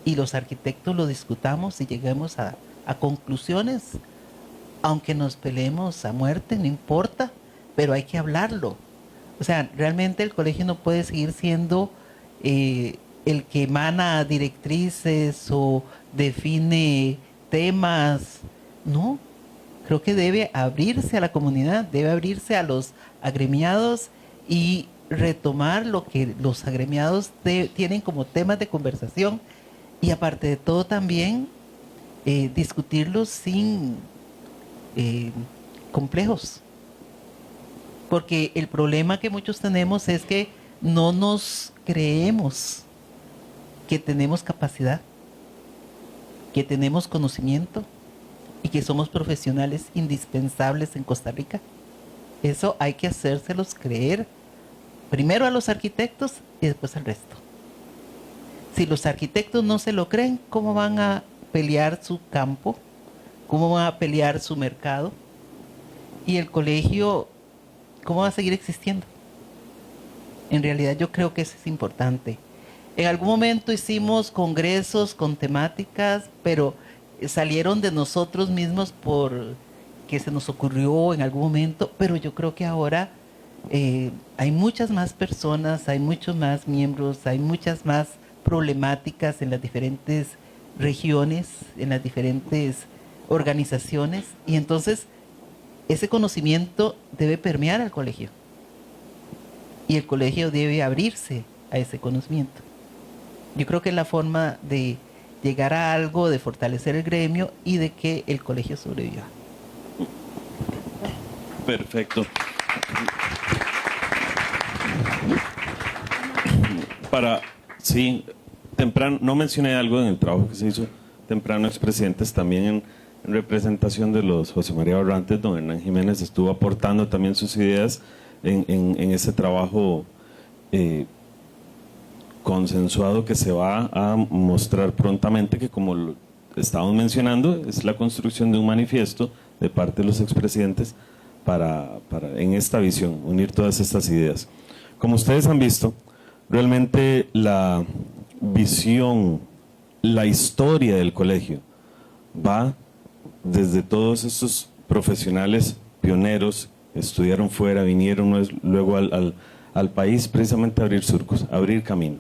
y los arquitectos lo discutamos y lleguemos a conclusiones, aunque nos peleemos a muerte, no importa, pero hay que hablarlo. O sea, realmente el colegio no puede seguir siendo el que emana directrices o define temas. No, creo que debe abrirse a la comunidad, debe abrirse a los agremiados y retomar lo que los agremiados tienen como temas de conversación y aparte de todo también discutirlos sin complejos. Porque el problema que muchos tenemos es que no nos creemos que tenemos capacidad, que tenemos conocimiento y que somos profesionales indispensables en Costa Rica. Eso hay que hacérselos creer primero a los arquitectos y después al resto. Si los arquitectos no se lo creen, ¿cómo van a pelear su campo? ¿Cómo van a pelear su mercado? Y el colegio, ¿cómo va a seguir existiendo? En realidad yo creo que eso es importante. En algún momento hicimos congresos con temáticas, pero salieron de nosotros mismos porque se nos ocurrió en algún momento, pero yo creo que ahora hay muchas más personas, hay muchos más miembros, hay muchas más problemáticas en las diferentes regiones, en las diferentes organizaciones, y entonces ese conocimiento debe permear al colegio y el colegio debe abrirse a ese conocimiento. Yo creo que es la forma de llegar a algo, de fortalecer el gremio y de que el colegio sobreviva. Perfecto. Sí, temprano, no mencioné algo en el trabajo que se hizo temprano, expresidentes, también en representación de los José María Barrantes, don Hernán Jiménez estuvo aportando también sus ideas en ese trabajo consensuado que se va a mostrar prontamente, que como lo estábamos mencionando, es la construcción de un manifiesto de parte de los expresidentes para en esta visión, unir todas estas ideas. Como ustedes han visto, realmente la visión, la historia del colegio va desde todos estos profesionales pioneros, estudiaron fuera, vinieron luego al país precisamente a abrir surcos, a abrir camino,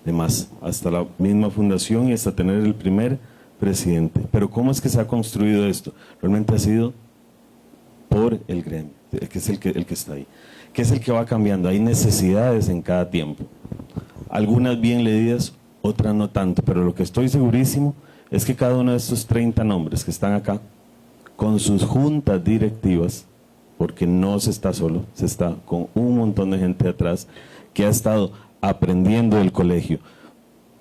de más, hasta la misma fundación y hasta tener el primer presidente. Pero ¿cómo es que se ha construido esto? Realmente ha sido por el gremio, que es el que está ahí, que es el que va cambiando. Hay necesidades en cada tiempo, algunas bien leídas, otras no tanto, pero lo que estoy segurísimo es que cada uno de estos 30 nombres que están acá, con sus juntas directivas, porque no se está solo, se está con un montón de gente atrás que ha estado aprendiendo del colegio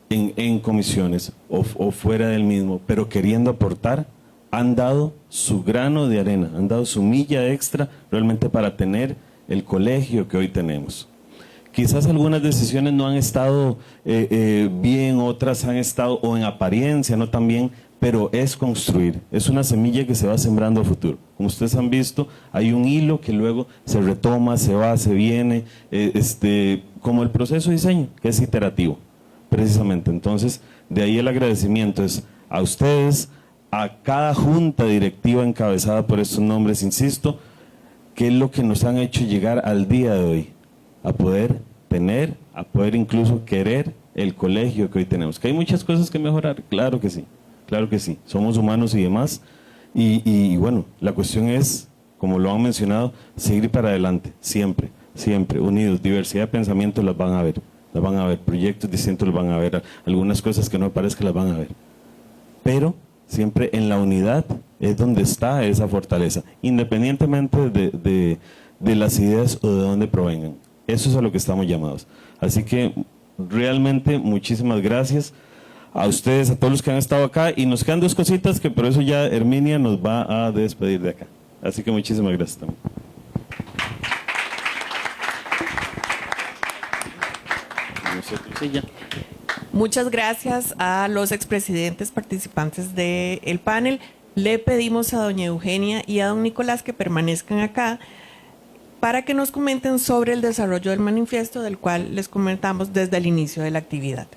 en comisiones o fuera del mismo, pero queriendo aportar, han dado su grano de arena, han dado su milla extra realmente para tener el colegio que hoy tenemos. Quizás algunas decisiones no han estado bien, otras han estado o en apariencia no tan bien, pero es construir, es una semilla que se va sembrando a futuro. Como ustedes han visto, hay un hilo que luego se retoma, se va, se viene, como el proceso de diseño, que es iterativo, precisamente. Entonces, de ahí el agradecimiento es a ustedes, a cada junta directiva encabezada por estos nombres, insisto, que es lo que nos han hecho llegar al día de hoy, a poder tener, a poder incluso querer el colegio que hoy tenemos. Que hay muchas cosas que mejorar, claro que sí. Claro que sí, somos humanos y demás, y bueno, la cuestión es, como lo han mencionado, seguir para adelante, siempre, siempre, unidos. Diversidad de pensamientos las van a ver, proyectos distintos los van a ver, algunas cosas que no parezcan las van a ver, pero siempre en la unidad es donde está esa fortaleza, independientemente de las ideas o de dónde provengan. Eso es a lo que estamos llamados. Así que realmente muchísimas gracias a ustedes, a todos los que han estado acá, y nos quedan dos cositas que por eso ya Herminia nos va a despedir de acá. Así que muchísimas gracias también. Muchas gracias a los expresidentes participantes del panel. Le pedimos a doña Eugenia y a don Nicolás que permanezcan acá para que nos comenten sobre el desarrollo del manifiesto, del cual les comentamos desde el inicio de la actividad.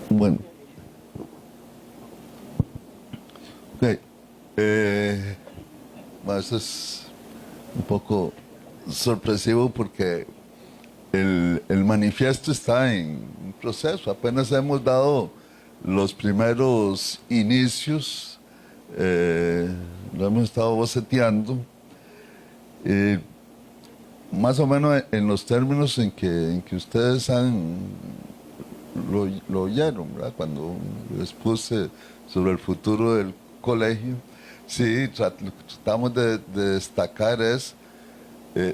Bueno, ok. Eso es un poco sorpresivo porque el manifiesto está en un proceso. Apenas hemos dado los primeros inicios, lo hemos estado boceteando, más o menos en los términos en que ustedes lo oyeron, ¿verdad? Cuando les puse sobre el futuro del colegio. Sí, lo que tratamos de destacar es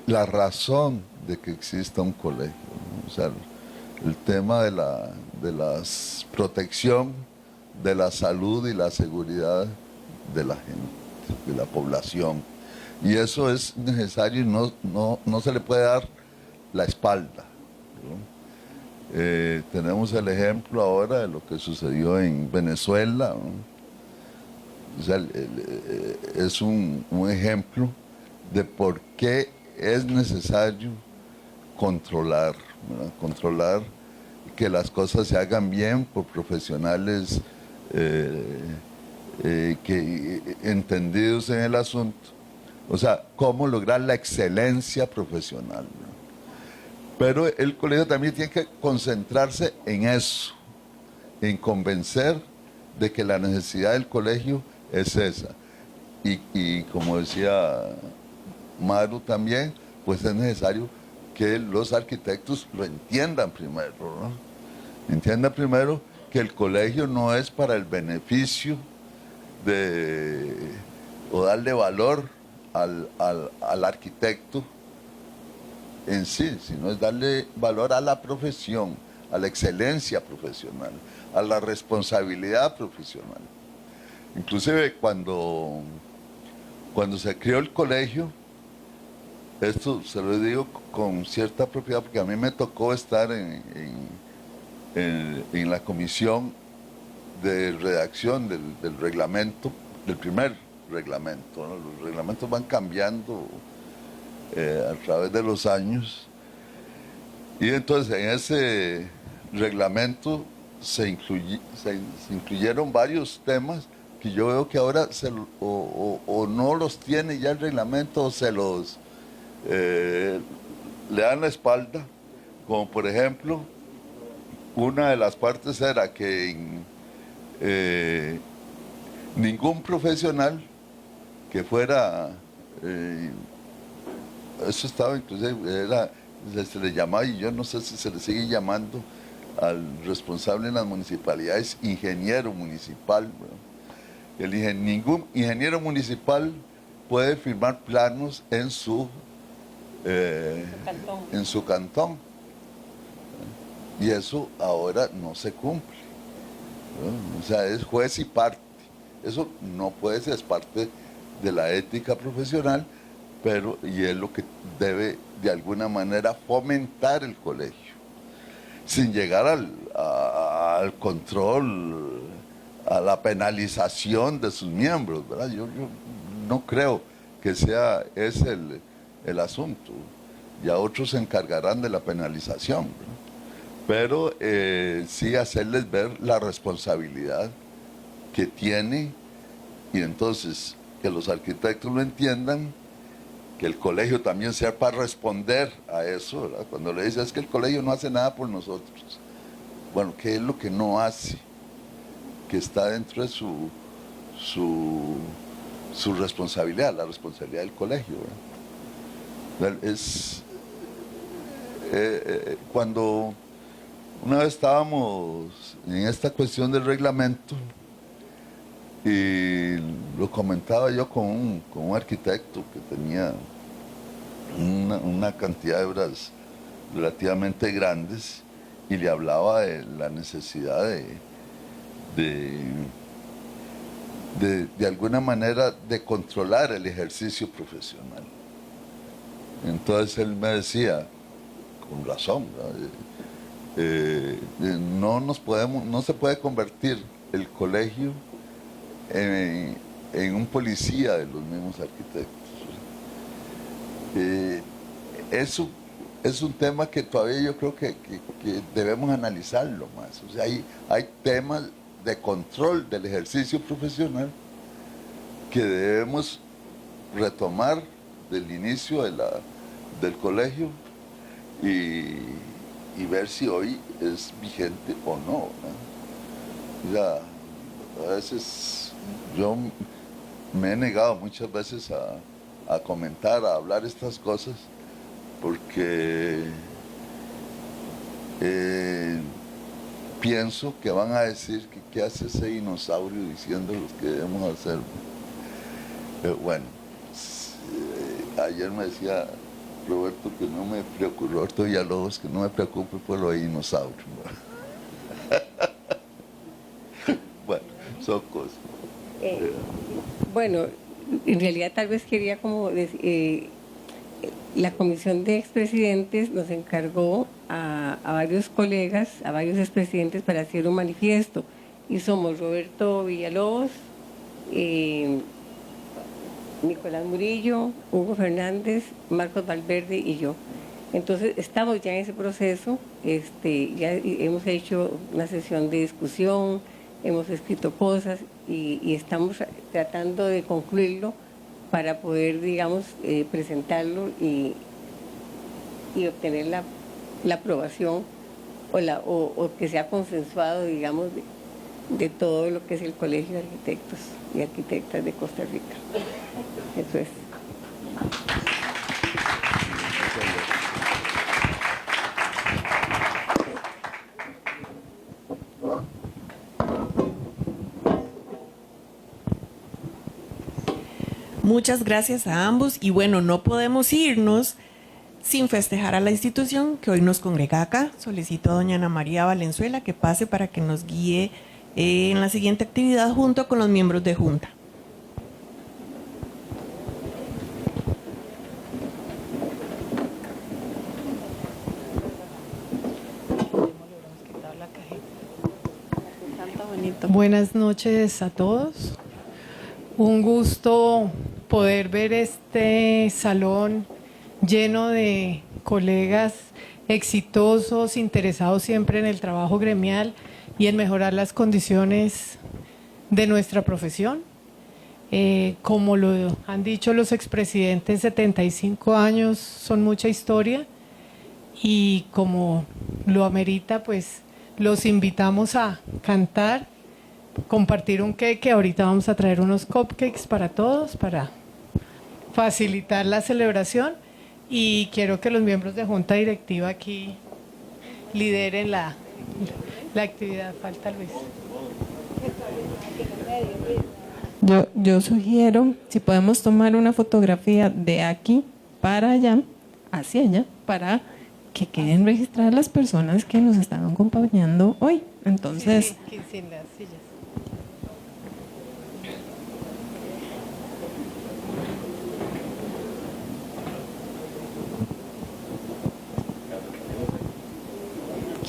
la razón de que exista un colegio, ¿no? O sea, el tema de la protección de la salud y la seguridad de la gente, de la población. Y eso es necesario y no se le puede dar la espalda, ¿no? Tenemos el ejemplo ahora de lo que sucedió en Venezuela, ¿no? O sea, es un ejemplo de por qué es necesario controlar, ¿verdad? Controlar que las cosas se hagan bien por profesionales entendidos en el asunto. O sea, cómo lograr la excelencia profesional, ¿no? Pero el colegio también tiene que concentrarse en eso, en convencer de que la necesidad del colegio es esa. Y como decía Maru también, pues es necesario que los arquitectos lo entiendan primero, ¿no? Entiendan primero que el colegio no es para el beneficio o darle valor al arquitecto en sí, sino es darle valor a la profesión, a la excelencia profesional, a la responsabilidad profesional. Inclusive cuando se creó el colegio, esto se lo digo con cierta propiedad porque a mí me tocó estar en la comisión de redacción del reglamento, del primer reglamento, ¿no? Los reglamentos van cambiando a través de los años, y entonces en ese reglamento se incluyeron varios temas que yo veo que ahora o no los tiene ya el reglamento, o le dan la espalda, como por ejemplo, una de las partes era que ningún profesional que fuera, eso estaba inclusive, se le llamaba, y yo no sé si se le sigue llamando al responsable en las municipalidades, ingeniero municipal. Ningún ingeniero municipal puede firmar planos en su cantón. Y eso ahora no se cumple, ¿no? O sea, es juez y parte. Eso no puede ser, es parte de la ética profesional, y es lo que debe de alguna manera fomentar el colegio, sin llegar al control, a la penalización de sus miembros, ¿verdad? Yo no creo que sea ese el asunto. Ya otros se encargarán de la penalización, ¿verdad? Pero sí hacerles ver la responsabilidad que tiene, y entonces que los arquitectos lo entiendan, que el colegio también sea para responder a eso, ¿verdad? Cuando le dice, es que el colegio no hace nada por nosotros. Bueno, ¿qué es lo que no hace? Que está dentro de su responsabilidad, la responsabilidad del colegio, ¿verdad? Cuando una vez estábamos en esta cuestión del reglamento, y lo comentaba yo con un arquitecto que tenía una cantidad de obras relativamente grandes, y le hablaba de la necesidad de alguna manera de controlar el ejercicio profesional. Entonces él me decía, con razón, no se puede convertir el colegio en un policía de los mismos arquitectos. Eso es un tema que todavía yo creo que debemos analizarlo más. O sea, hay temas de control del ejercicio profesional que debemos retomar del inicio del colegio y ver si hoy es vigente o no, ¿no? O sea, a veces yo me he negado muchas veces a comentar, a hablar estas cosas, porque pienso que van a decir que qué hace ese dinosaurio diciendo lo que debemos hacer. Bueno, ayer me decía Roberto Villalobos que no me preocupe por los dinosaurios. Bueno, son cosas. Bueno, en realidad tal vez quería como la comisión de expresidentes nos encargó a varios colegas, a varios expresidentes, para hacer un manifiesto, y somos Roberto Villalobos, Nicolás Murillo, Hugo Fernández, Marcos Valverde y yo. Entonces estamos ya en ese proceso, ya hemos hecho una sesión de discusión, hemos escrito cosas y estamos tratando de concluirlo para poder, digamos, presentarlo y obtener la aprobación o que sea consensuado, digamos, de todo lo que es el Colegio de Arquitectos y Arquitectas de Costa Rica. Eso es. Muchas gracias a ambos, y bueno, no podemos irnos sin festejar a la institución que hoy nos congrega acá. Solicito a doña Ana María Valenzuela que pase para que nos guíe en la siguiente actividad junto con los miembros de Junta. Buenas noches a todos. Un gusto poder ver este salón lleno de colegas exitosos, interesados siempre en el trabajo gremial y en mejorar las condiciones de nuestra profesión. Como lo han dicho los expresidentes, 75 años son mucha historia, y como lo amerita, pues los invitamos a cantar, compartir un cake. Ahorita vamos a traer unos cupcakes para todos para facilitar la celebración, y quiero que los miembros de junta directiva aquí lideren la actividad. Falta Luis. Yo sugiero si podemos tomar una fotografía de aquí para allá, hacia allá, para que queden registradas las personas que nos están acompañando hoy. Entonces, Sí, sin las sillas.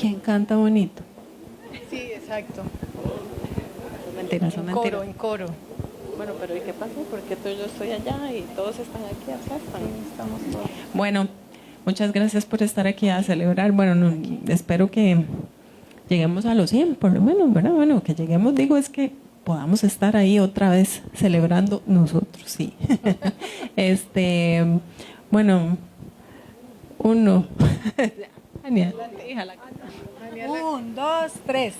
¿quién canta bonito? Sí, exacto. Son mentiras, son En coro, mentiras. en coro. Bueno, pero ¿y qué pasó? Porque yo estoy allá y todos están aquí, acá estamos todos. Bueno, muchas gracias por estar aquí a celebrar. Bueno, espero que lleguemos a los 100, por lo menos, ¿verdad? Bueno, que lleguemos, digo, es que podamos estar ahí otra vez celebrando nosotros, sí. Bueno, uno. Ania. 1, 2, 3.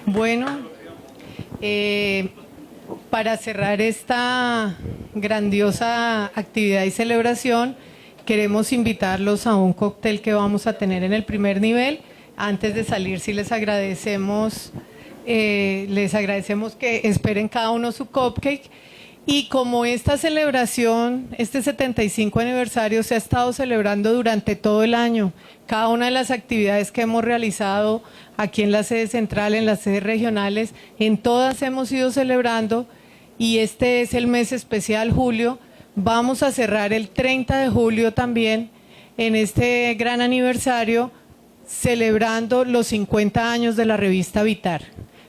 Bueno, para cerrar esta grandiosa actividad y celebración, queremos invitarlos a un cóctel que vamos a tener en el primer nivel. Antes de salir, sí les agradecemos que esperen cada uno su cupcake. Y como esta celebración, este 75 aniversario se ha estado celebrando durante todo el año, cada una de las actividades que hemos realizado aquí en la sede central, en las sedes regionales, en todas hemos ido celebrando, y este es el mes especial, julio. Vamos a cerrar el 30 de julio también en este gran aniversario, celebrando los 50 años de la revista Vitar.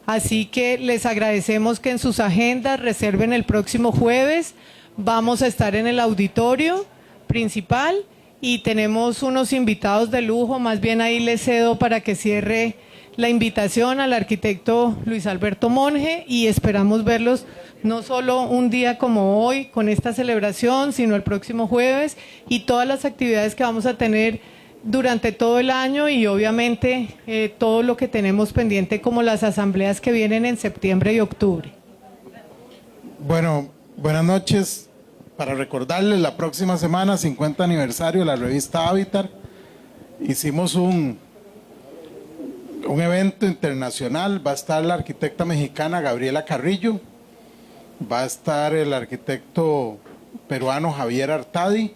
Así que les agradecemos que en sus agendas reserven el próximo jueves. Vamos a estar en el auditorio principal y tenemos unos invitados de lujo. Más bien ahí les cedo para que cierre la invitación al arquitecto Luis Alberto Monge, y esperamos verlos no solo un día como hoy con esta celebración, sino el próximo jueves y todas las actividades que vamos a tener durante todo el año, y obviamente todo lo que tenemos pendiente, como las asambleas que vienen en septiembre y octubre. Bueno, buenas noches. Para recordarles, la próxima semana, 50 aniversario de la revista Hábitat, hicimos un evento internacional. Va a estar la arquitecta mexicana Gabriela Carrillo, va a estar el arquitecto peruano Javier Artadi,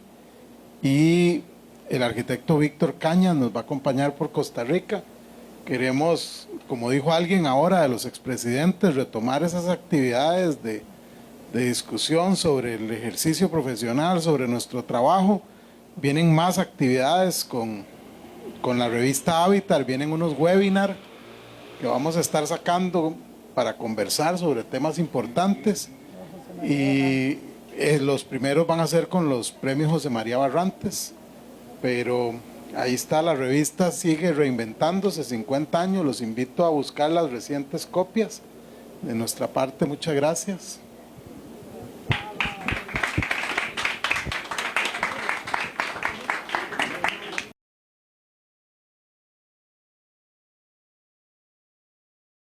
y el arquitecto Víctor Cañas nos va a acompañar por Costa Rica. Queremos, como dijo alguien ahora de los expresidentes, retomar esas actividades de discusión sobre el ejercicio profesional, sobre nuestro trabajo. Vienen más actividades con la revista Hábitat, vienen unos webinars que vamos a estar sacando para conversar sobre temas importantes, y los primeros van a ser con los premios José María Barrantes. Pero ahí está, la revista sigue reinventándose, 50 años, los invito a buscar las recientes copias. De nuestra parte, muchas gracias.